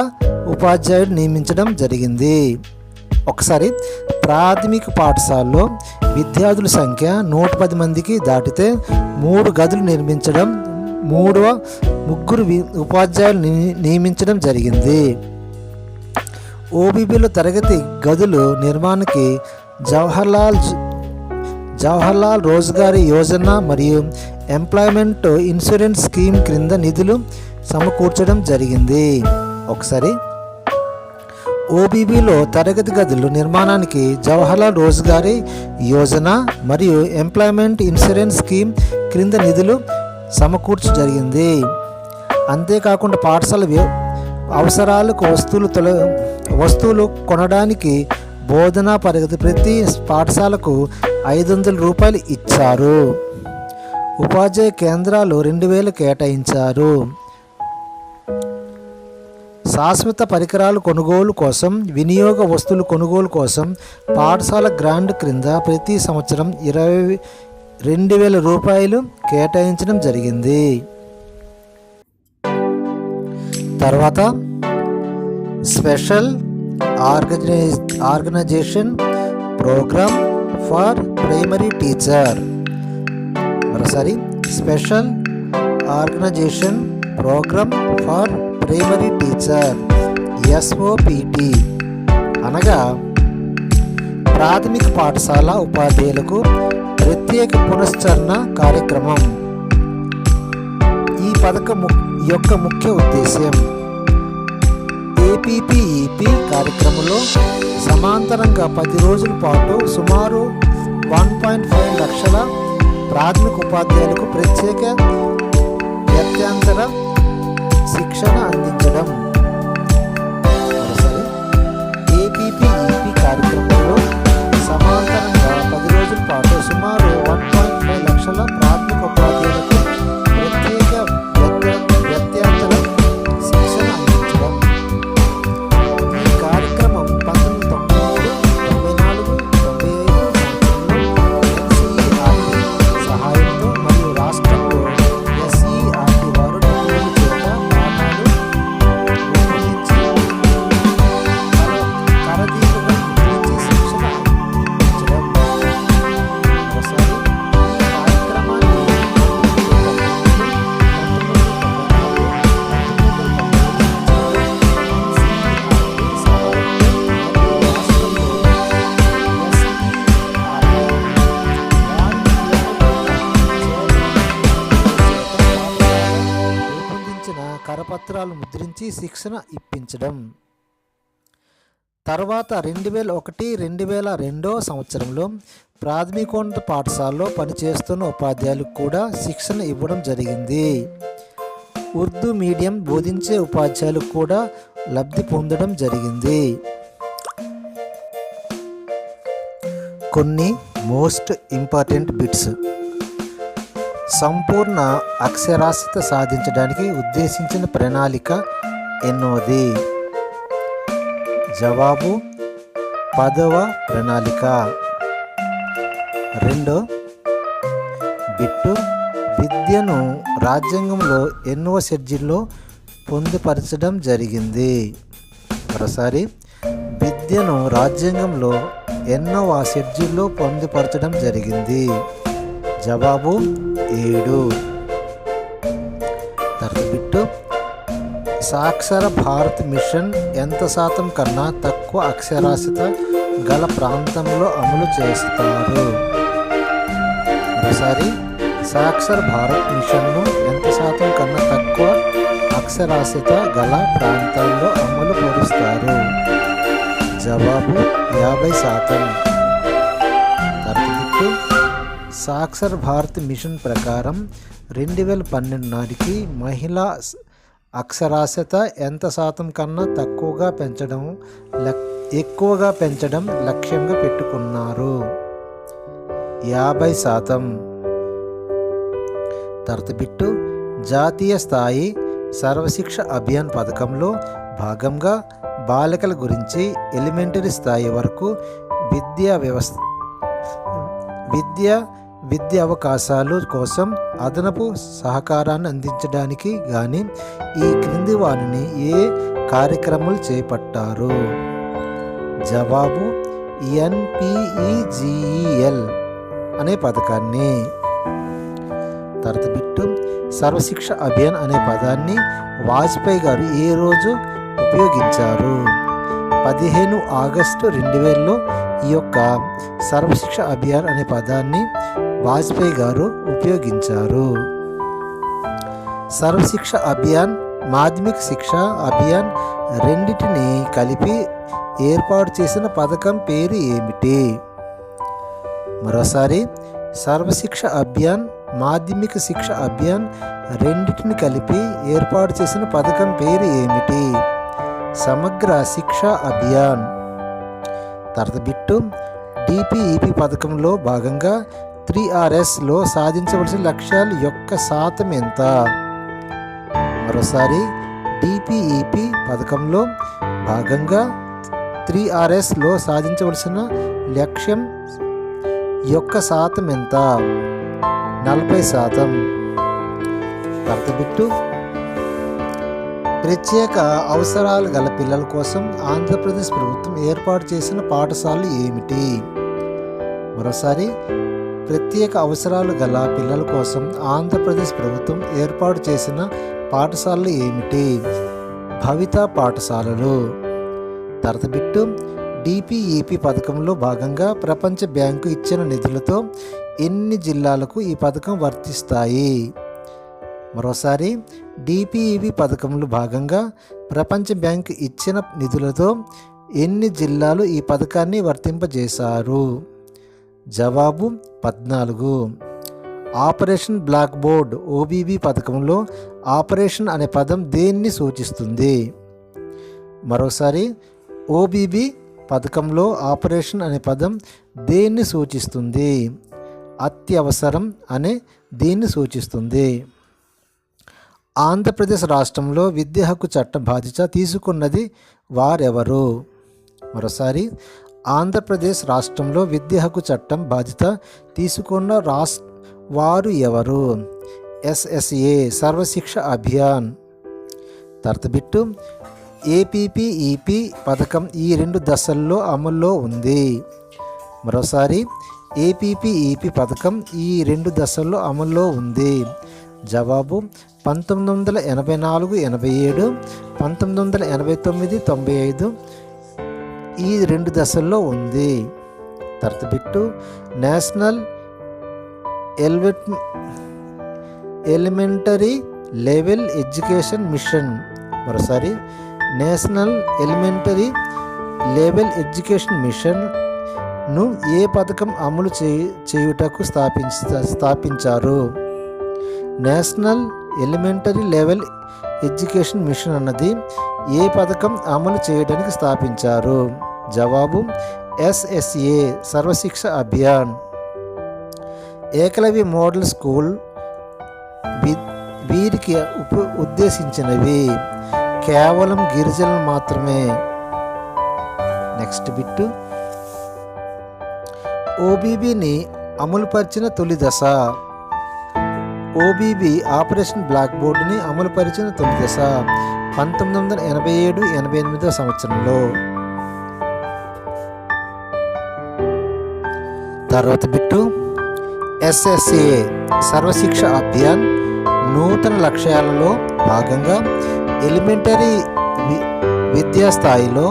ఉపాధ్యాయుడు నియమించడం జరిగింది. ఒకసారి ప్రాథమిక పాఠశాలలో విద్యార్థుల సంఖ్య 110 మందికి దాటితే 3 గదులు నిర్మించడం, 3 ఉపాధ్యాయులు నియమించడం జరిగింది. ఓబీబీలో తరగతి గదులు నిర్మాణానికి జవహర్లాల్ రోజ్గార్ యోజన మరియు ఎంప్లాయ్మెంట్ ఇన్సూరెన్స్ స్కీమ్ క్రింద నిధులు సమకూర్చడం జరిగింది. ఒకసారి ఓబీబీలో తరగతి గదులు నిర్మాణానికి జవహర్లాల్ రోజ్గార్ యోజన మరియు ఎంప్లాయ్మెంట్ ఇన్సూరెన్స్ స్కీమ్ క్రింద నిధులు సమకూర్చ జరిగింది. అంతేకాకుండా పాఠశాల అవసరాలకు వస్తువులు కొనడానికి బోధనా తరగతి ప్రతి పాఠశాలకు 500 రూపాయలు ఇచ్చారు. ఉపాధ్యాయ కేంద్రాలు 2000 కేటాయించారు. శాశ్వత పరికరాల కొనుగోలు కోసం, వినియోగ వస్తువుల కొనుగోలు కోసం పాఠశాల గ్రాంట్ క్రింద ప్రతి సంవత్సరం 22,000 రూపాయలు కేటాయించడం జరిగింది. తర్వాత special organisation programme for primary teacher. మరోసారి special organisation programme for primary teacher SOPT అనగా ప్రాథమిక పాఠశాల ఉపాధ్యాయులకు ప్రత్యేక పునశ్చరణ కార్యక్రమం. ఈ పథకం యొక్క ముఖ్య ఉద్దేశ్యం APPEP కార్యక్రమంలో సమాంతరంగా 10 రోజుల పాటు సుమారు 1.5 లక్షల ప్రాథమిక ఉపాధ్యాయులకు ప్రత్యేక వ్యత్యంతర శిక్షణ అందించడం. APPEP కార్యక్రమంలో సమాంతరంగా 10 రోజుల పాటు సుమారు 1.5 లక్షల ప్రాథమిక ఉపాధ్యాయులకు ప్రత్యేక వ్యత్యంతర శిక్షణ అందించడం. ఈ పత్రాలు ముద్రించి శిక్షణ ఇప్పించడం. తర్వాత 2001-2002 సంవత్సరంలో ప్రాథమికోన్నత పాఠశాలలో పనిచేస్తున్న ఉపాధ్యాయులకు కూడా శిక్షణ ఇవ్వడం జరిగింది. ఉర్దూ మీడియం బోధించే ఉపాధ్యాయులకు కూడా లబ్ధి పొందడం జరిగింది. కొన్ని మోస్ట్ ఇంపార్టెంట్ బిట్స్. సంపూర్ణ అక్షరాస్యత సాధించడానికి ఉద్దేశించిన ప్రణాళిక ఎన్నోది? జవాబు 10వ ప్రణాళిక. 2 బిట్టు, విద్యను రాజ్యాంగంలో ఎన్నో షెడ్యూల్లో పొందుపరచడం జరిగింది? మరోసారి, విద్యను రాజ్యాంగంలో ఎన్నవ షెడ్యూల్లో పొందుపరచడం జరిగింది? జవాబు 7. తర్వాత బిట్టు, సాక్షర భారత్ మిషన్ ఎంత శాతం కన్నా తక్కువ అక్షరాస్యత గల ప్రాంతంలో అమలు చేస్తారు? ఒకసారి, సాక్షర భారత్ మిషన్ను ఎంత శాతం కన్నా తక్కువ అక్షరాస్యత గల ప్రాంతాల్లో అమలు పరుస్తారు? జవాబు 50%. తర్వాత సాక్షర భారత్ మిషన్ ప్రకారం 2012 నాటికి మహిళా అక్షరాస్యత ఎంత శాతం కన్నా ఎక్కువగా పెంచడం లక్ష్యంగా పెట్టుకున్నారు? 50%. తర్వాత బిట్టు, జాతీయ స్థాయి సర్వశిక్ష అభియాన్ పథకంలో భాగంగా బాలికల గురించి ఎలిమెంటరీ స్థాయి వరకు విద్య అవకాశాలు కోసం అదనపు సహకారాన్ని అందించడానికి గాని ఈ క్రింది వారిని ఏ కార్యక్రమాలు చేపట్టారు? జవాబు NPEGEL అనే పథకాన్ని. తర్వాత బిట్టు, సర్వశిక్ష అభియాన్ అనే పదాన్ని వాజ్పేయి గారు ఏ రోజు ఉపయోగించారు? 15 ఆగస్టు 2000లో ఈ యొక్క సర్వశిక్ష అభియాన్ అనే పదాన్ని వాజ్పేయి గారు ఉపయోగించారు. సర్వశిక్ష అభియాన్, మాధ్యమిక శిక్ష అభియాన్ రెండింటిని కలిపి ఏర్పాటు చేసిన పథకం పేరు ఏమిటి? మరోసారి, సర్వశిక్ష అభియాన్, మాధ్యమిక శిక్ష అభియాన్ రెండింటిని కలిపి ఏర్పాటు చేసిన పథకం పేరు ఏమిటి? సమగ్ర శిక్ష అభియాన్. తర్వాత బిట్టు, DPEP పథకంలో భాగంగా 3Rsలో సాధించవలసిన లక్ష్యాల యొక్క శాతం ఎంత? మరోసారి, DPEP పథకంలో భాగంగా 3Rsలో సాధించవలసిన లక్ష్యం యొక్క శాతం ఎంత? 40%. తర్వాత బిట్టు, ప్రత్యేక అవసరాలు గల పిల్లల కోసం ఆంధ్రప్రదేశ్ ప్రభుత్వం ఏర్పాటు చేసిన పాఠశాలలు ఏమిటి? మరోసారి, ప్రత్యేక అవసరాలు గల పిల్లల కోసం ఆంధ్రప్రదేశ్ ప్రభుత్వం ఏర్పాటు చేసిన పాఠశాలలు ఏమిటి? భవిత పాఠశాలలు. తర్వాత బిట్టు, DPEP పథకంలో భాగంగా ప్రపంచ బ్యాంకు ఇచ్చిన నిధులతో ఎన్ని జిల్లాలకు ఈ పథకం వర్తిస్తాయి? మరోసారి, DPEP పథకంలో భాగంగా ప్రపంచ బ్యాంకు ఇచ్చిన నిధులతో ఎన్ని జిల్లాలు ఈ పథకాన్ని వర్తింపజేశారు? జవాబు 14. ఆపరేషన్ బ్లాక్ బోర్డ్ OBB పథకంలో ఆపరేషన్ అనే పదం దేన్ని సూచిస్తుంది? మరోసారి, OBB పథకంలో ఆపరేషన్ అనే పదం దేన్ని సూచిస్తుంది? అత్యవసరం అనే దీన్ని సూచిస్తుంది. ఆంధ్రప్రదేశ్ రాష్ట్రంలో విద్యా హక్కు చట్టం బాధ్యత తీసుకున్నది వారెవరు? మరోసారి, ఆంధ్రప్రదేశ్ రాష్ట్రంలో విద్యా హక్కు చట్టం బాధ్యత తీసుకున్న వారు ఎవరు? SSA సర్వశిక్ష అభియాన్. తర్వాత బిట్టు, APPEP పథకం ఈ 2 దశల్లో అమల్లో ఉంది? మరోసారి, APPEP పథకం ఈ 2 దశల్లో అమల్లో ఉంది? జవాబు 1984-87, 1989-95 ఈ 2 దశల్లో ఉంది. తర్వాత bit, national elementary level education mission. మరోసారి నేషనల్ ఎలిమెంటరీ లెవెల్ ఎడ్యుకేషన్ మిషన్ను ఏ పథకం అమలు చేయుటకు స్థాపించారు? National elementary level education mission అన్నది ఏ పథకం అమలు చేయడానికి స్థాపించారు? జవాబు SSA Sarva Shiksha Abhiyan. Eklavya model school వీరికి ఉద్దేశించినవి కేవలం గిరిజనులు మాత్రమే. నెక్స్ట్ బిట్టు, OBBని అమలుపరిచిన తొలి దశ. OBB ఆపరేషన్ బ్లాక్ బోర్డుని అమలుపరిచిన తొలి దశ 1987-88 సంవత్సరంలో. తర్వాత బిట్టు, SSA సర్వశిక్ష అభియాన్ నూతన లక్ష్యాలలో భాగంగా ఎలిమెంటరీ విద్యా స్థాయిలో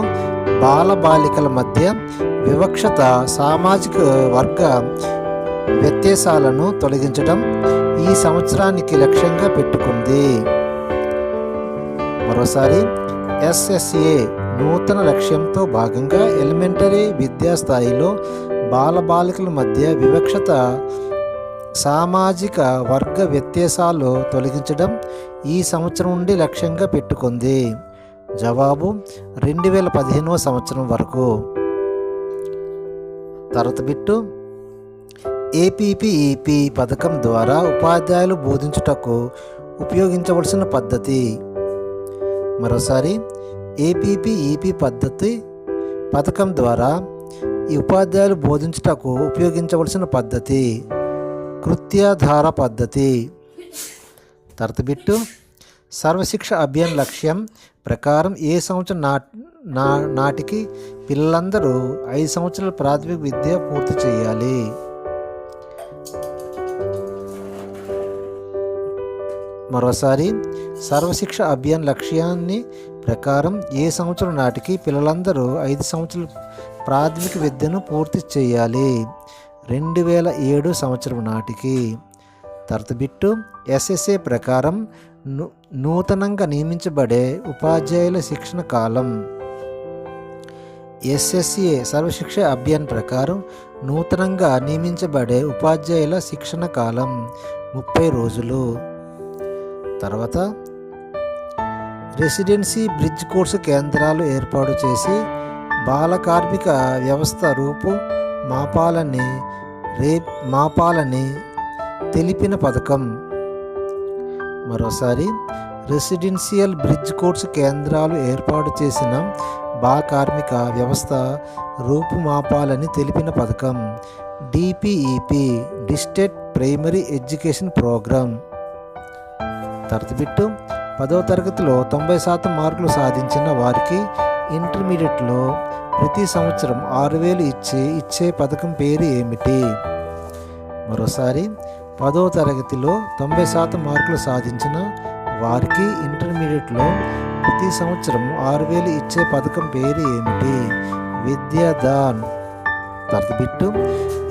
బాలబాలికల మధ్య వివక్షత, సామాజిక వర్గ వ్యత్యాసాలను తొలగించడం ఈ సంవత్సరానికి లక్ష్యంగా పెట్టుకుంది. మరోసారి SSA నూతన లక్ష్యంతో భాగంగా ఎలిమెంటరీ విద్యా స్థాయిలో బాలబాలికల మధ్య వివక్షత, సామాజిక వర్గ వ్యత్యాసాలు తొలగించడం ఈ సంవత్సరం నుండి లక్ష్యంగా పెట్టుకుంది. జవాబు 2015 సంవత్సరం వరకు. తర్వాత బిట్టు, APPEP పథకం ద్వారా ఉపాధ్యాయులు బోధించుటకు ఉపయోగించవలసిన పద్ధతి. మరోసారి APPEP పథకం ద్వారా ఈ ఉపాధ్యాయులు బోధించుటకు ఉపయోగించవలసిన పద్ధతి కృత్యాధార పద్ధతి. తర్వాత బిట్టు, సర్వశిక్ష అభియాన్ లక్ష్యం ప్రకారం ఏ సంవత్సరం నాటికి పిల్లలందరూ 5 సంవత్సరాల ప్రాథమిక విద్య పూర్తి చేయాలి? మరోసారి సర్వశిక్ష అభియాన్ లక్ష్యాన్ని ప్రకారం ఏ సంవత్సరం నాటికి పిల్లలందరూ 5 సంవత్సరాల ప్రాథమిక విద్యను పూర్తి చేయాలి? 2007 సంవత్సరం నాటికి. తర్వాత బిట్టు, SSA ప్రకారం నూతనంగా నియమించబడే ఉపాధ్యాయుల శిక్షణ కాలం. SSA సర్వశిక్ష అభియాన్ ప్రకారం నూతనంగా నియమించబడే ఉపాధ్యాయుల శిక్షణ కాలం 30 రోజులు. తర్వాత రెసిడెన్సీ బ్రిడ్జ్ కోర్సు కేంద్రాలు ఏర్పాటు చేసి బాల కార్మిక వ్యవస్థ రూపు మాపాలని తెలిపిన పథకం. మరోసారి రెసిడెన్షియల్ బ్రిడ్జ్ కోర్సు కేంద్రాలు ఏర్పాటు చేసిన బాల కార్మిక వ్యవస్థ రూపుమాపాలని తెలిపిన పథకం DPEP district primary education programme. తర్వాత బిట్టు, 10వ తరగతిలో 90% మార్కులు సాధించిన వారికి ఇంటర్మీడియట్లో ప్రతి సంవత్సరం 6,000 ఇచ్చే పథకం పేరు ఏమిటి? మరోసారి 10వ తరగతిలో 90% మార్కులు సాధించిన వారికి ఇంటర్మీడియట్లో ప్రతి సంవత్సరం 6,000 ఇచ్చే పథకం పేరు ఏమిటి? విద్యాదాన్. తర్వాత బిట్టు,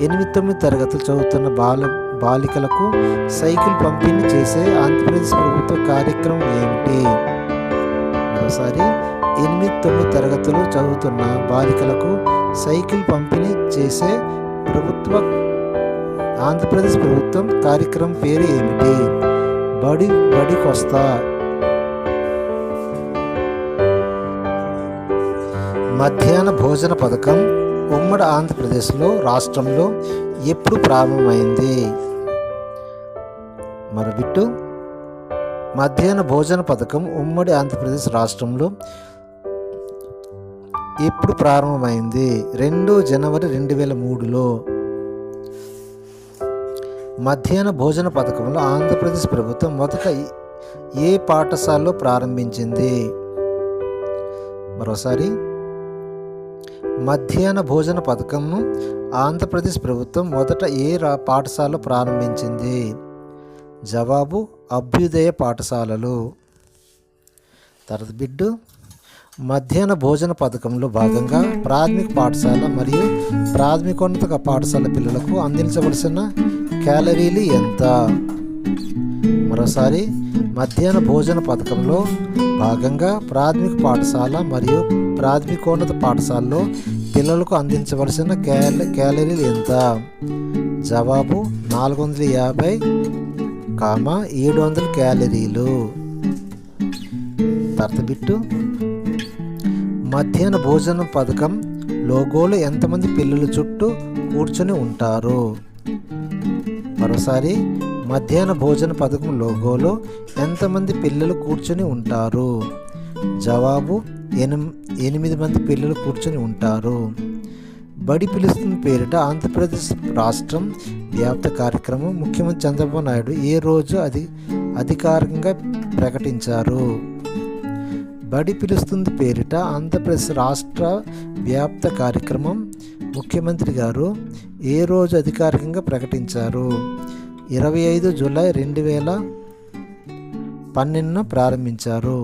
8-9 తరగతులు చదువుతున్న బాలికలకు సైకిల్ పంపిణీ చేసే ఆంధ్రప్రదేశ్ ప్రభుత్వ కార్యక్రమం ఏమిటి? మరోసారి 8-9 తరగతులు చదువుతున్న బాలికలకు సైకిల్ పంపిణీ చేసే ఆంధ్రప్రదేశ్ ప్రభుత్వం కార్యక్రమం పేరు ఏమిటి? బడికొస్తా. మధ్యాహ్న భోజన పథకం ఉమ్మడి ఆంధ్రప్రదేశ్లో రాష్ట్రంలో ఎప్పుడు ప్రారంభమైంది? మరొబిట్టు, మధ్యాహ్న భోజన పథకం ఉమ్మడి ఆంధ్రప్రదేశ్ రాష్ట్రంలో ఎప్పుడు ప్రారంభమైంది? 2 జనవరి 2003లో. మధ్యాహ్న భోజన పథకంలో ఆంధ్రప్రదేశ్ ప్రభుత్వం మొదట ఏ పాఠశాలలో ప్రారంభించింది? మరోసారి మధ్యాహ్న భోజన పథకంను ఆంధ్రప్రదేశ్ ప్రభుత్వం మొదట ఏ పాఠశాలలో ప్రారంభించింది? జవాబు అభ్యుదయ పాఠశాలలు. తర్వాత బిడ్డు, మధ్యాహ్న భోజన పథకంలో భాగంగా ప్రాథమిక పాఠశాల మరియు ప్రాథమికోన్నత పాఠశాల పిల్లలకు అందించవలసిన క్యాలరీలు ఎంత? మరోసారి మధ్యాహ్న భోజన పథకంలో భాగంగా ప్రాథమిక పాఠశాల మరియు ప్రాథమికోన్నత పాఠశాలలో పిల్లలకు అందించవలసిన క్యాలరీలు ఎంత? జవాబు 450, 700 క్యాలరీలు. తర్తబిట్టు మధ్యాహ్న భోజన పథకం లోగోలో ఎంతమంది పిల్లలు చుట్టూ కూర్చొని ఉంటారు? మరోసారి, మధ్యాహ్న భోజన పథకం లోగోలో ఎంతమంది పిల్లలు కూర్చొని ఉంటారు? జవాబు 8 మంది పిల్లలు కూర్చొని ఉంటారు. బడి పిలుస్తుంది పేరిట ఆంధ్రప్రదేశ్ రాష్ట్రం వ్యాప్త కార్యక్రమం ముఖ్యమంత్రి చంద్రబాబు నాయుడు ఏ రోజు అధికారికంగా ప్రకటించారు? బడి పిలుస్తుంది పేరిట ఆంధ్రప్రదేశ్ రాష్ట్ర వ్యాప్త కార్యక్రమం ముఖ్యమంత్రి గారు ఏ రోజు అధికారికంగా ప్రకటించారు? 25 జూలై 2012 ప్రారంభించారు.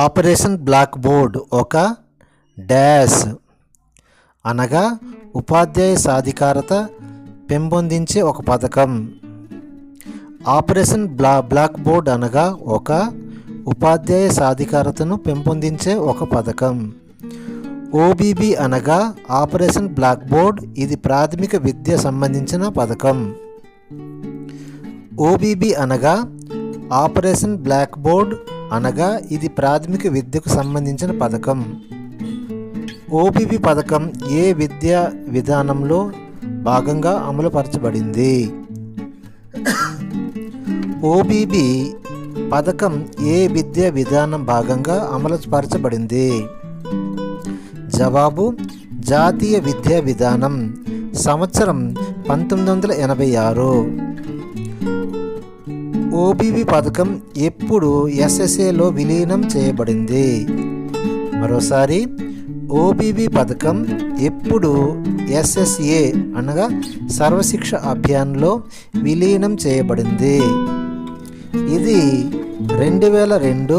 ఆపరేషన్ బ్లాక్ బోర్డ్ ఒక డాష్ అనగా ఉపాధ్యాయ సాధికారత పెంపొందించే ఒక పథకం. ఆపరేషన్ బ్లాక్ బోర్డ్ అనగా ఒక ఉపాధ్యాయ సాధికారతను పెంపొందించే ఒక పథకం. ఓబీబీ అనగా ఆపరేషన్ బ్లాక్ బోర్డ్, ఇది ప్రాథమిక విద్య సంబంధించిన పథకం. ఓబీబీ అనగా ఆపరేషన్ బ్లాక్ బోర్డ్ అనగా ఇది ప్రాథమిక విద్యకు సంబంధించిన పథకం. ఓబీబీ పథకం ఏ విద్యా విధానంలో భాగంగా అమలుపరచబడింది? ఓబీబీ పథకం ఏ విద్యా విధానం భాగంగా అమలుపరచబడింది? జవాబు జాతీయ విద్యా విధానం, సంవత్సరం 1986. ఓబీబీ పథకం ఎప్పుడు ఎస్ఎస్ఏలో విలీనం చేయబడింది? మరోసారి, ఓబీబీ పథకం ఎప్పుడు ఎస్ఎస్ఏ అనగా సర్వశిక్ష అభియాన్లో విలీనం చేయబడింది? ఇది 2002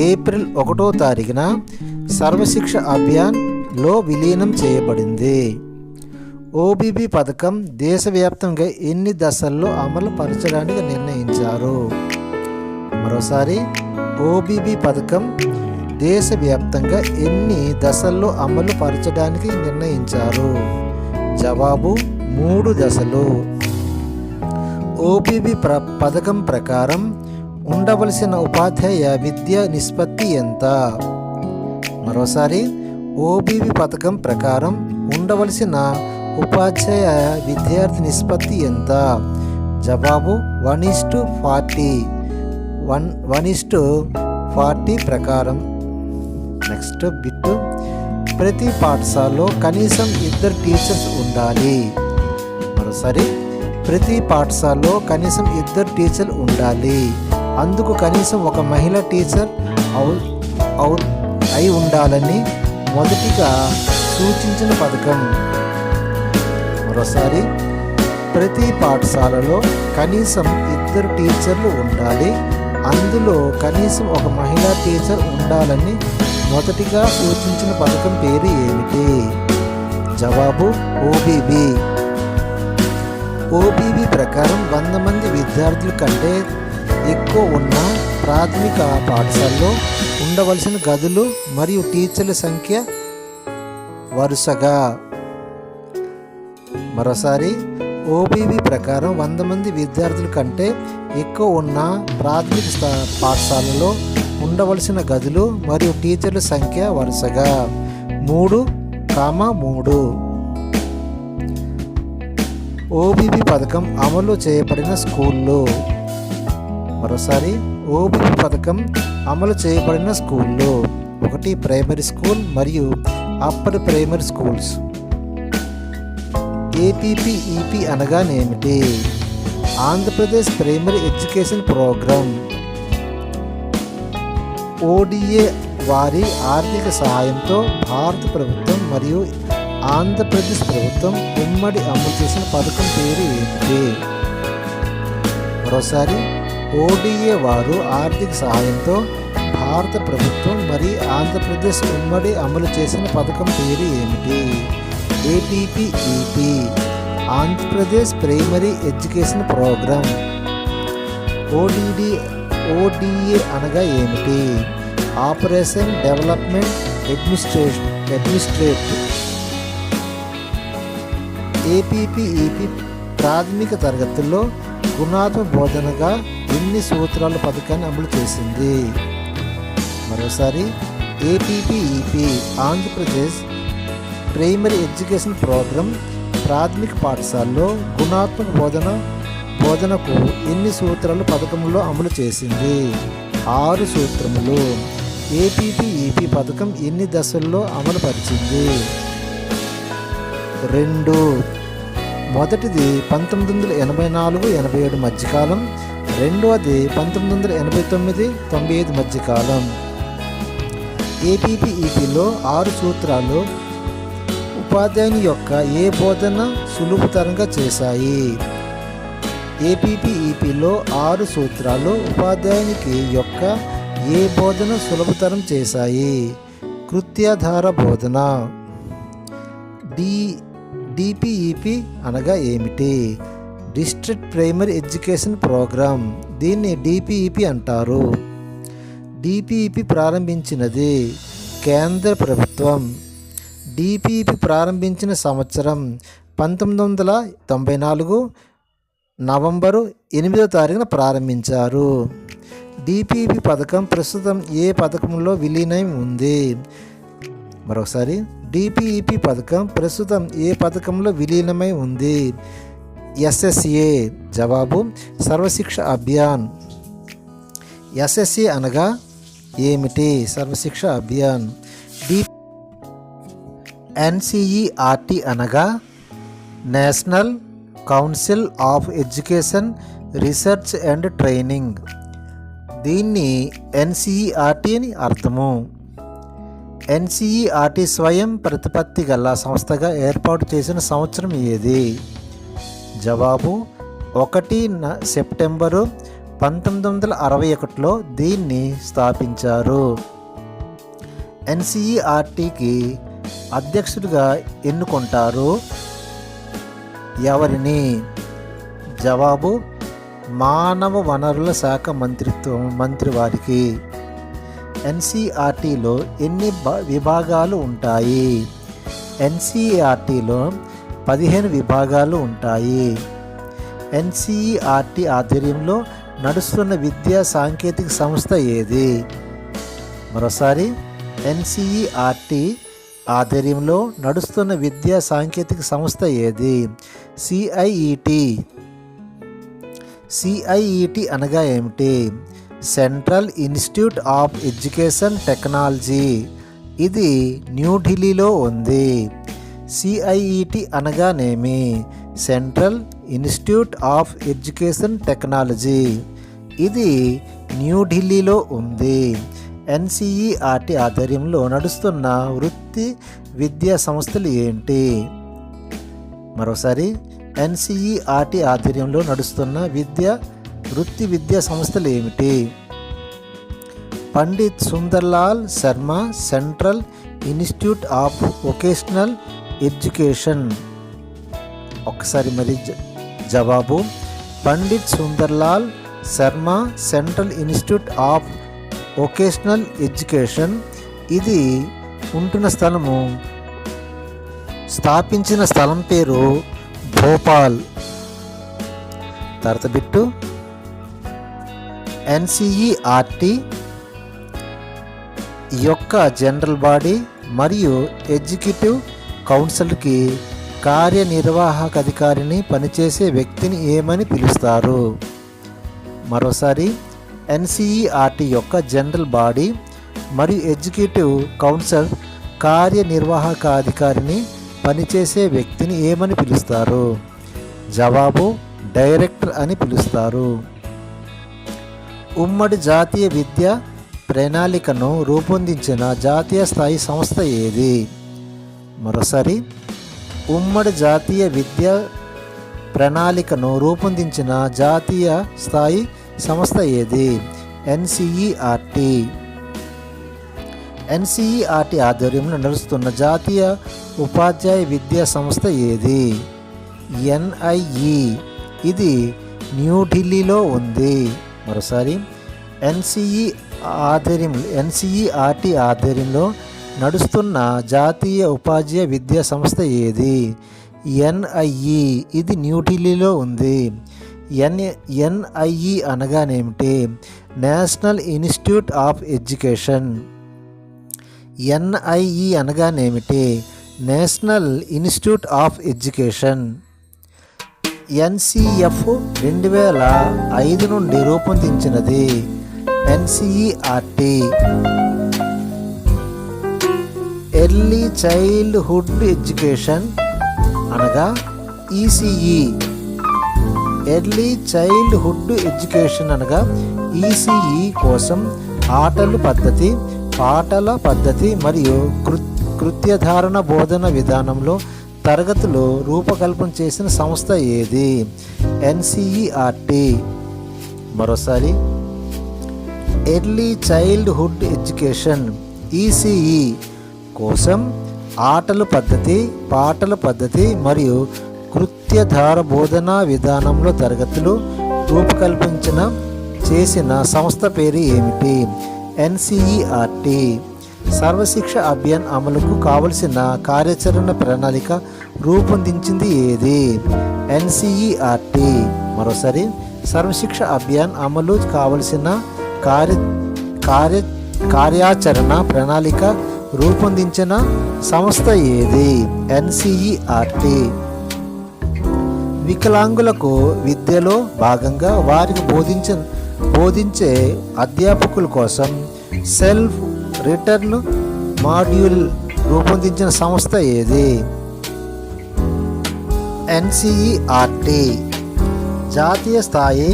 ఏప్రిల్ 1వ తారీఖున సర్వశిక్ష అభియాన్లో విలీనం చేయబడింది. ఓబీబీ పథకం దేశవ్యాప్తంగా ఎన్ని దశల్లో అమలు పరచడానికి నిర్ణయించారు? మరోసారి, ఓబీబీ పథకం దేశవ్యాప్తంగా ఎన్ని దశల్లో అమలు పరచడానికి నిర్ణయించారు? జవాబు 3 దశలు. ఓబీబీ పథకం ప్రకారం ఉండవలసిన ఉపాధ్యాయ విద్యా నిష్పత్తి ఎంత? మరోసారి, ఓబీబీ పథకం ప్రకారం ఉండవలసిన ఉపాధ్యాయ విద్యార్థి నిష్పత్తి ఎంత? జవాబు 1:40. 1:40 ప్రకారం. నెక్స్ట్ బిట్టు, ప్రతి పాఠశాలలో కనీసం 2 టీచర్స్ ఉండాలి. మరోసారి, ప్రతి పాఠశాలలో కనీసం 2 టీచర్లు ఉండాలి. అందుకు కనీసం ఒక మహిళా టీచర్ అయి ఉండాలని మొదటిగా సూచించిన పథకం. మరోసారి, ప్రతి పాఠశాలలో కనీసం 2 టీచర్లు ఉండాలి. అందులో కనీసం ఒక మహిళా టీచర్ ఉండాలని మొదటిగా సూచించిన పథకం పేరు ఏమిటి? జవాబు ఓబీబీ. ఓబీబీ ప్రకారం 100 మంది విద్యార్థుల కంటే ఎక్కువ ఉన్న ప్రాథమిక పాఠశాలలో ఉండవలసిన గదులు మరియు టీచర్ల సంఖ్య వరుసగా. మరోసారి, ఓబీబీ ప్రకారం 100 మంది విద్యార్థుల కంటే ఎక్కువ ఉన్న ప్రాథమిక పాఠశాలలో ఉండవలసిన గదులు మరియు టీచర్ల సంఖ్య వరుసగా 3, 3. ఓబీబీ పథకం అమలు చేయబడిన స్కూళ్ళు. మరోసారి, ఓబీబీ పథకం అమలు చేయబడిన స్కూళ్ళు: 1 ప్రైమరీ స్కూల్ మరియు అప్పర్ ప్రైమరీ స్కూల్స్. ఏపీపీఈపీ అనగానేమిటి? Andhra Pradesh primary education programme. ODA వారి ఆర్థిక సహాయంతో భారత ప్రభుత్వం మరియు ఆంధ్రప్రదేశ్ ప్రభుత్వం ఉమ్మడి అమలు చేసిన పథకం పేరు ఏమిటి? మరోసారి, ఓడిఏ వారు ఆర్థిక సహాయంతో భారత ప్రభుత్వం మరియు ఆంధ్రప్రదేశ్ ఉమ్మడి అమలు చేసిన పథకం పేరు ఏమిటి? APPEP, Andhra Pradesh primary education programme. ఓడిడి ఓడిఏ అనగా ఏమిటి? Operation development administrate. ఏపీపీఈపీ ప్రాథమిక తరగతుల్లో గుణాత్మక బోధనగా ఎన్ని సూత్రాల పథకాన్ని అమలు చేసింది? మరోసారి, ఏపీపీఈపీ ఆంధ్రప్రదేశ్ ప్రైమరీ ఎడ్యుకేషన్ ప్రోగ్రాం ప్రాథమిక పాఠశాలలో గుణాత్మక బోధనకు ఎన్ని సూత్రాలు పథకంలో అమలు చేసింది? 6 సూత్రములు. ఏపీపీఈపీ పథకం ఎన్ని దశల్లో అమలు పరిచింది? 2. మొదటిది 1984-87 మధ్యకాలం, రెండవది 1989-95 మధ్యకాలం. ఏపీపీఈపీలో 6 సూత్రాలు ఉపాధ్యాయుని యొక్క ఏ బోధన సులభతరంగా చేశాయి? ఏపీపీఈపీలో 6 సూత్రాలు ఉపాధ్యాయునికి యొక్క ఏ బోధన సులభతరం చేశాయి? కృత్యాధార బోధన. డిపిఈపి అనగా ఏమిటి? District primary education programme. దీన్ని డిపిఈపి అంటారు. డిపిఈపి ప్రారంభించినది కేంద్ర ప్రభుత్వం. డిపిఈపి ప్రారంభించిన సంవత్సరం 1994 నవంబరు 8వ ప్రారంభించారు. డిపిఈపి పథకం ప్రస్తుతం ఏ పథకంలో విలీనం ఉంది? మరొకసారి, డిపిఈపి పథకం ప్రస్తుతం ఏ పథకంలో విలీనమై ఉంది? ఎస్ఎస్ఏ. జవాబు సర్వశిక్ష అభియాన్. ఎస్ఎస్ఏ అనగా ఏమిటి? సర్వశిక్ష అభియాన్. ఎన్సిఈఆర్టీ అనగా national council of education research and training. దీన్ని ఎన్సిఈఆర్టీ అని అర్థము. ఎన్సిఈఆర్టీ స్వయం ప్రతిపత్తి గల సంస్థగా ఏర్పాటు చేసిన సంవత్సరం ఏది? జవాబు 1 సెప్టెంబరు 1961లో దీన్ని స్థాపించారు. ఎన్సిఈఆర్టీకి అధ్యక్షుడిగా ఎన్నుకుంటారు. ఎవరిని? జవాబు మానవ వనరుల శాఖ మంత్రివారికి. ఎన్సిఈఆర్టీలో ఎన్ని విభాగాలు ఉంటాయి? ఎన్సిఈఆర్టీలో 15 విభాగాలు ఉంటాయి. ఎన్సిఈఆర్టీ ఆధ్వర్యంలో నడుస్తున్న విద్యా సాంకేతిక సంస్థ ఏది? మరోసారి, ఎన్సిఈఆర్టీ ఆధ్వర్యంలో నడుస్తున్న విద్యా సాంకేతిక సంస్థ ఏది? సిఐఈటి. సిఐఈటి అనగా ఏమిటి? Central institute of education technology. ఇది న్యూఢిల్లీలో ఉంది. సిఐఈటి అనగానేమి? Central institute of education technology. ఇది న్యూఢిల్లీలో ఉంది. ఎన్సిఈఆర్టీ ఆధ్వర్యంలో నడుస్తున్న వృత్తి విద్యా సంస్థలు ఏంటి? మరోసారి, ఎన్సిఈఆర్టీ ఆధ్వర్యంలో నడుస్తున్న వృత్తి విద్యా సంస్థలు ఏమిటి? Pandit Sunderlal Sharma central institute of vocational education. ఒకసారి మరి జవాబు Pandit Sunderlal Sharma central institute of vocational education. ఇది ఉంటున్న స్థలము, స్థాపించిన స్థలం పేరు భోపాల్. తర్వాత బిట్టు, ఎన్సిఈఆర్టీ యొక్క జనరల్ బాడీ మరియు ఎగ్జిక్యూటివ్ కౌన్సిల్కి కార్యనిర్వాహక అధికారిని పనిచేసే వ్యక్తిని ఏమని పిలుస్తారు? మరోసారి, ఎన్సిఈఆర్టీ యొక్క జనరల్ బాడీ మరియు ఎగ్జిక్యూటివ్ కౌన్సిల్ కార్యనిర్వాహక అధికారిని పనిచేసే వ్యక్తిని ఏమని పిలుస్తారు? జవాబు డైరెక్టర్ అని పిలుస్తారు. ఉమ్మడి జాతీయ విద్యా ప్రణాళికను రూపొందించిన జాతీయ స్థాయి సంస్థ ఏది? మరోసారి, ఉమ్మడి జాతీయ విద్యా ప్రణాళికను రూపొందించిన జాతీయ స్థాయి సంస్థ ఏది? ఎన్సిఈఆర్టీ. ఎన్సిఈఆర్టీ ఆధ్వర్యంలో నడుస్తున్న జాతీయ ఉపాధ్యాయ విద్యా సంస్థ ఏది? ఎన్ఐఈ. ఇది న్యూఢిల్లీలో ఉంది. మరోసారి ఎన్సిఈఆర్టీ ఆధ్వర్యంలో నడుస్తున్న జాతీయ ఉపాధ్యాయ విద్యా సంస్థ ఏది? ఎన్ఐఈ. ఇది న్యూఢిల్లీలో ఉంది. ఎన్ఐఈ అనగానేమిటి? National institute of education. NIE అనగానేమిటి? National institute of education. NCF 2005 నుండి రూపొందించినది. ఎన్సిఈఆర్టీ. ఎర్లీ చైల్డ్హుడ్ ఎడ్యుకేషన్ అనగా ఈసీఈ. ఎర్లీ చైల్డ్హుడ్ ఎడ్యుకేషన్ అనగా ఈసీఈ కోసం పాటల పద్ధతి మరియు కృత్యధారణ బోధన విధానంలో తరగతులు రూపకల్పన చేసిన సంస్థ ఏది? ఎన్సిఈఆర్టీ. మరోసారి ఎర్లీ చైల్డ్హుడ్ ఎడ్యుకేషన్ ఈసీఈ కోసం పాటల పద్ధతి మరియు కృత్యధార బోధనా విధానంలో తరగతులు రూపకల్పించిన చేసిన సంస్థ పేరు ఏమిటి? ఎన్సిఈఆర్టీ. సర్వశిక్ష అభియాన్ అమలుకు కావలసిన కార్యాచరణ ప్రణాళిక రూపొందించింది ఏది? ఎన్సిఈఆర్టీ. మరోసారి సర్వశిక్ష అభియాన్ అమలు కావలసిన కార్యాచరణ ప్రణాళిక రూపొందించిన సంస్థ ఏది? ఎన్సిఈఆర్టీ. వికలాంగులకు విద్యలో భాగంగా వారికి బోధించే అధ్యాపకుల కోసం సెల్ఫ్ రిటర్న్ మాడ్యూల్ రూపొందించిన సంస్థ ఏది? ఎన్సిఈఆర్టీ. జాతీయ స్థాయి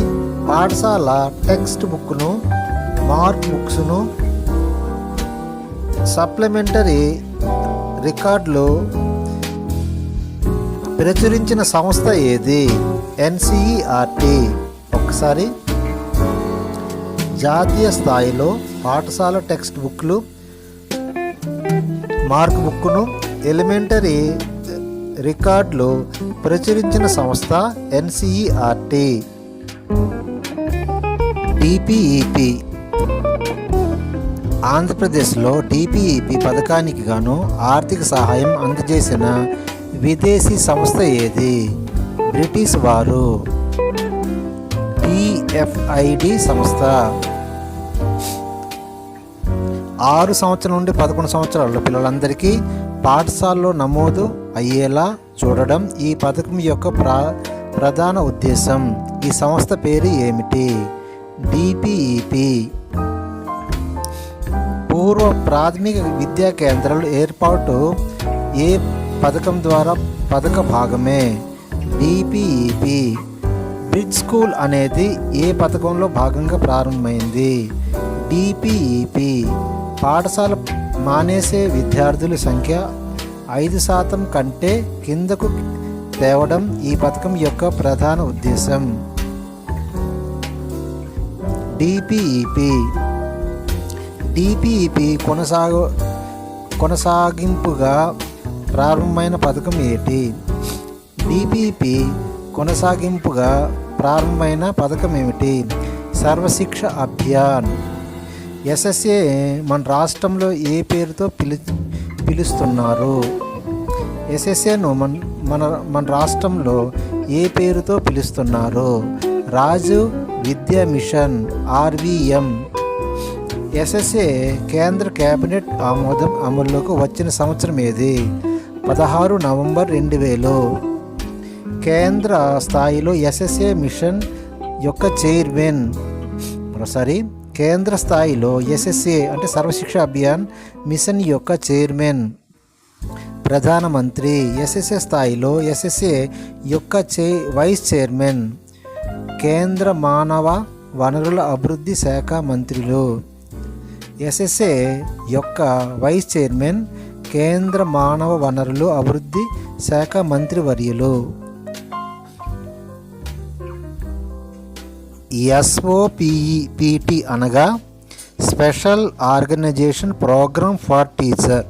పాఠశాల టెక్స్ట్ బుక్ను, మార్క్ బుక్స్ను, సప్లిమెంటరీ రికార్డులు ప్రచురించిన సంస్థ ఏది? ఎన్సిఈఆర్టీ. ఒకసారి జాతీయ స్థాయిలో పాఠశాల టెక్స్ట్ బుక్లు, మార్క్ బుక్ను, ఎలిమెంటరీ రికార్డులు ప్రచురించిన సంస్థ ఎన్సిఈఆర్టీ. డిపిఈపి. ఆంధ్రప్రదేశ్లో డిపిఈపి పథకానికి గాను ఆర్థిక సహాయం అందజేసిన విదేశీ సంస్థ ఏది? బ్రిటిష్ వారు. డిఎఫ్ఐడి సంస్థ. 6 సంవత్సరాల నుండి 11 సంవత్సరాల పిల్లలందరికీ పాఠశాలలో నమోదు అయ్యేలా చూడడం ఈ పథకం యొక్క ప్రధాన ఉద్దేశం. ఈ సంస్థ పేరు ఏమిటి? డిపిఈపి. పూర్వ ప్రాథమిక విద్యా కేంద్రాలు ఏర్పాటు ఏ పథకం ద్వారా పథక భాగమే? డిపిఈపి. బ్రిడ్జ్ స్కూల్ అనేది ఏ పథకంలో భాగంగా ప్రారంభమైంది? డిపిఈపి. పాఠశాల మానేసే విద్యార్థుల సంఖ్య 5% కంటే కిందకు తేవడం ఈ పథకం యొక్క ప్రధాన ఉద్దేశం. డిపిఈపి. డిపిఈపి కొనసాగింపుగా ప్రారంభమైన పథకం ఏంటి? డిపిఈపి కొనసాగింపుగా ప్రారంభమైన పథకం ఏమిటి? సర్వశిక్ష అభియాన్. ఎస్ఎస్ఏ మన రాష్ట్రంలో ఏ పేరుతో పిలుస్తున్నారు? ఎస్ఎస్ఏను మన రాష్ట్రంలో ఏ పేరుతో పిలుస్తున్నారు? రాజు విద్యా మిషన్ ఆర్వీఎం. ఎస్ఎస్ఏ కేంద్ర కేబినెట్ ఆమోదం అమల్లోకి వచ్చిన సంవత్సరం ఏది? 16 నవంబర్ 2000. కేంద్ర స్థాయిలో ఎస్ఎస్ఏ మిషన్ యొక్క చైర్మన్. మరోసారి కేంద్ర స్థాయిలో ఎస్ఎస్ఏ అంటే సర్వశిక్ష అభియాన్ మిషన్ యొక్క చైర్మన్ ప్రధానమంత్రి. ఎస్ఎస్ఏ స్థాయిలో ఎస్ఎస్ఏ యొక్క వైస్ చైర్మన్ కేంద్ర మానవ వనరుల అభివృద్ధి శాఖ మంత్రులు. ఎస్ఎస్ఏ యొక్క వైస్ చైర్మన్ కేంద్ర మానవ వనరులు అభివృద్ధి శాఖ మంత్రివర్యులు. ఎస్ఓపిటి అనగా special organisation programme for teacher.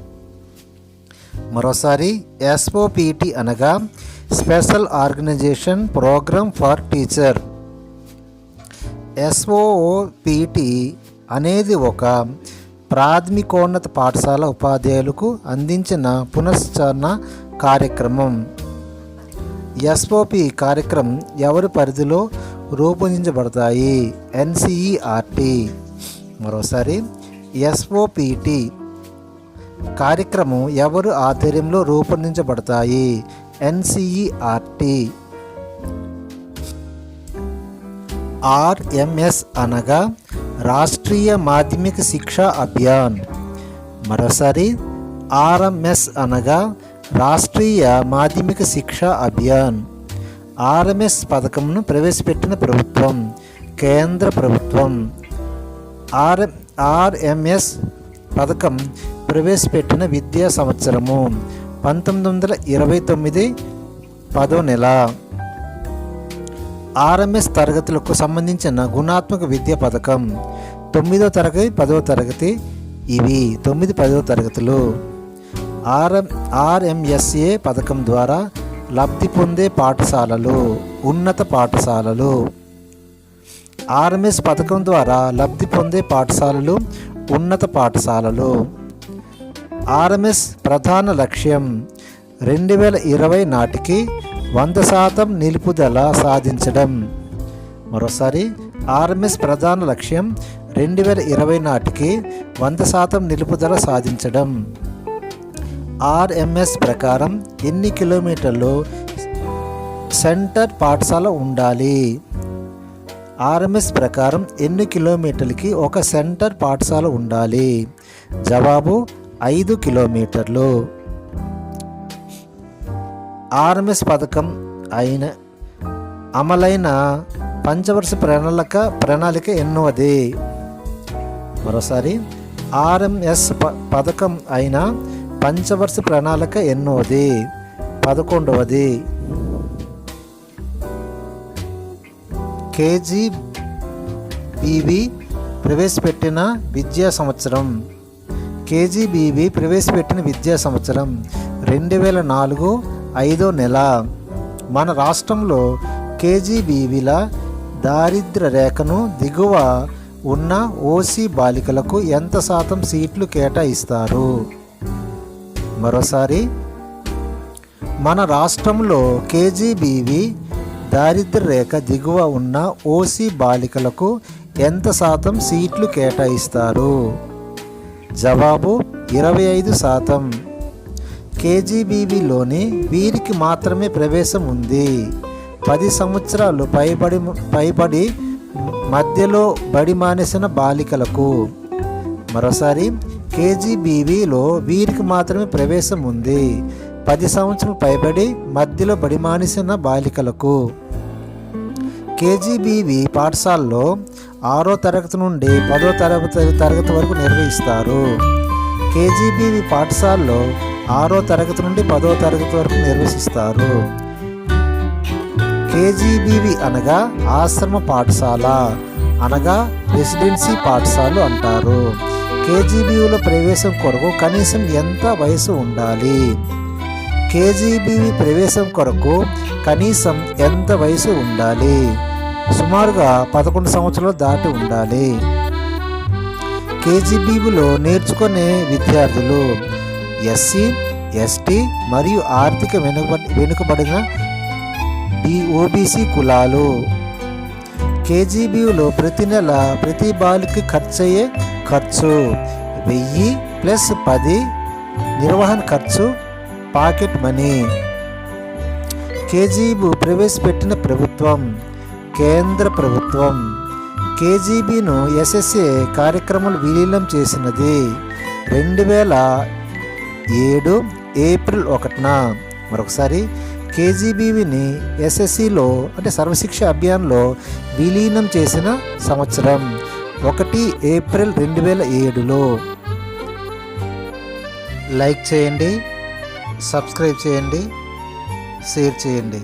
మరోసారి ఎస్ఓపిటి అనగా special organisation programme for teacher. SOPT అనేది ఒక ప్రాథమికోన్నత పాఠశాల ఉపాధ్యాయులకు అందించిన పునశ్చరణ కార్యక్రమం. ఎస్ఓపి కార్యక్రమం ఎవరి పరిధిలో రూపొందించబడతాయి? ఎన్సిఈఆర్టి. మరోసారి, ఎస్ఓపిటి కార్యక్రమం ఎవరు ఆధ్వర్యంలో రూపొందించబడతాయి? ఎన్సిఈఆర్టి. ఆర్ఎంఎస్ అనగా రాష్ట్రీయ మాధ్యమిక శిక్షా అభియాన్. మరోసారి, ఆర్ఎంఎస్ అనగా రాష్ట్రీయ మాధ్యమిక శిక్షా అభియాన్. ఆర్ఎంఎస్ పథకంను ప్రవేశపెట్టిన ప్రభుత్వం కేంద్ర ప్రభుత్వం. ఆర్ఎంఎస్ పథకం ప్రవేశపెట్టిన విద్యా సంవత్సరము 1929 10వ నెల. ఆర్ఎంఎస్ తరగతులకు సంబంధించిన గుణాత్మక విద్యా పథకం 9వ తరగతి 10వ తరగతి. ఇవి 9, 10వ తరగతులు. ఆర్ఎంఎస్ఏ పథకం ద్వారా లబ్ధి పొందే పాఠశాలలు ఉన్నత పాఠశాలలు. ఆర్ఎంఎస్ పథకం ద్వారా లబ్ధి పొందే పాఠశాలలు ఉన్నత పాఠశాలలు. ఆర్ఎంఎస్ ప్రధాన లక్ష్యం 2020 నాటికి 100% నిలుపుదల సాధించడం. మరోసారి, ఆర్ఎంఎస్ ప్రధాన లక్ష్యం 2020 నాటికి 100% నిలుపుదల సాధించడం. ఆర్ఎంఎస్ ప్రకారం ఎన్ని కిలోమీటర్లు సెంటర్ పాఠశాల ఉండాలి? ఆర్ఎంఎస్ ప్రకారం ఎన్ని కిలోమీటర్లకి ఒక సెంటర్ పాఠశాల ఉండాలి? జవాబు 5 కిలోమీటర్లు. ఆర్ఎంఎస్ పథకం అమలైన పంచవర్ష ప్రణాళిక ఎన్నోది? మరోసారి, ఆర్ఎంఎస్ పథకం అయిన పంచవర్ష ప్రణాళిక ఎన్నోది? 11వది. కేజీబీవీ ప్రవేశపెట్టిన విద్యా సంవత్సరం. కేజీబీవీ ప్రవేశపెట్టిన విద్యా సంవత్సరం 2004 5వ నెల. మన రాష్ట్రంలో కేజీబీవీల దారిద్ర్య రేఖను దిగువ ఉన్న ఓసీ బాలికలకు ఎంత శాతం సీట్లు కేటాయిస్తారు? మరోసారి, మన రాష్ట్రంలో కేజీబీవీ దారిద్ర్య రేఖ దిగువ ఉన్న ఓసీ బాలికలకు ఎంత శాతం సీట్లు కేటాయిస్తారు? జవాబు 25%. కేజీబీవీలోని వీరికి మాత్రమే ప్రవేశం ఉంది. 10 సంవత్సరాలు పైబడి మధ్యలో బడి మానేసిన బాలికలకు. మరోసారి, కేజీబీవీలో వీరికి మాత్రమే ప్రవేశం ఉంది. 10 సంవత్సరాలు పైబడి మధ్యలో బడి మానేసిన బాలికలకు. కేజీబీవీ పాఠశాలలో 6వ తరగతి నుండి 10వ తరగతి వరకు నిర్వహిస్తారు. కేజీబీవీ పాఠశాలలో 6వ తరగతి నుండి 10వ తరగతి వరకు నిర్వహిస్తారు. కేజీబీవీ అనగా ఆశ్రమ పాఠశాల అనగా రెసిడెన్సీ పాఠశాలలు అంటారు. కేజీబీవీలో ప్రవేశం కొరకు కనీసం ఎంత వయసు ఉండాలి? కేజీబీవీ ప్రవేశం కొరకు కనీసం ఎంత వయసు ఉండాలి? సుమారుగా 11 సంవత్సరాలు దాటి ఉండాలి. కేజీబీవీలో నేర్చుకునే విద్యార్థులు ఎస్సీ, ఎస్టీ మరియు ఆర్థిక వెనుకబడిన ఓబీసీ కులాలు. కేజీబీవీలో ప్రతి నెల ప్రతి బాలికకి ఖర్చయ్యే ఖర్చు 1000 + 10 నిర్వహణ ఖర్చు పాకెట్ మనీ. కేజీబీ ప్రవేశపెట్టిన ప్రభుత్వం కేంద్ర ప్రభుత్వం. కేజీబీను ఎస్ఎస్ఏ కార్యక్రమాలు విలీనం చేసినది 2007 ఏప్రిల్ 1న. మరొకసారి, కేజీబీవీని ఎస్ఎస్సిలో అంటే సర్వశిక్ష అభియాన్లో విలీనం చేసిన సంవత్సరం 1 ఏప్రిల్ 2007లో. లైక్ చేయండి, సబ్స్క్రైబ్ చేయండి, షేర్ చేయండి.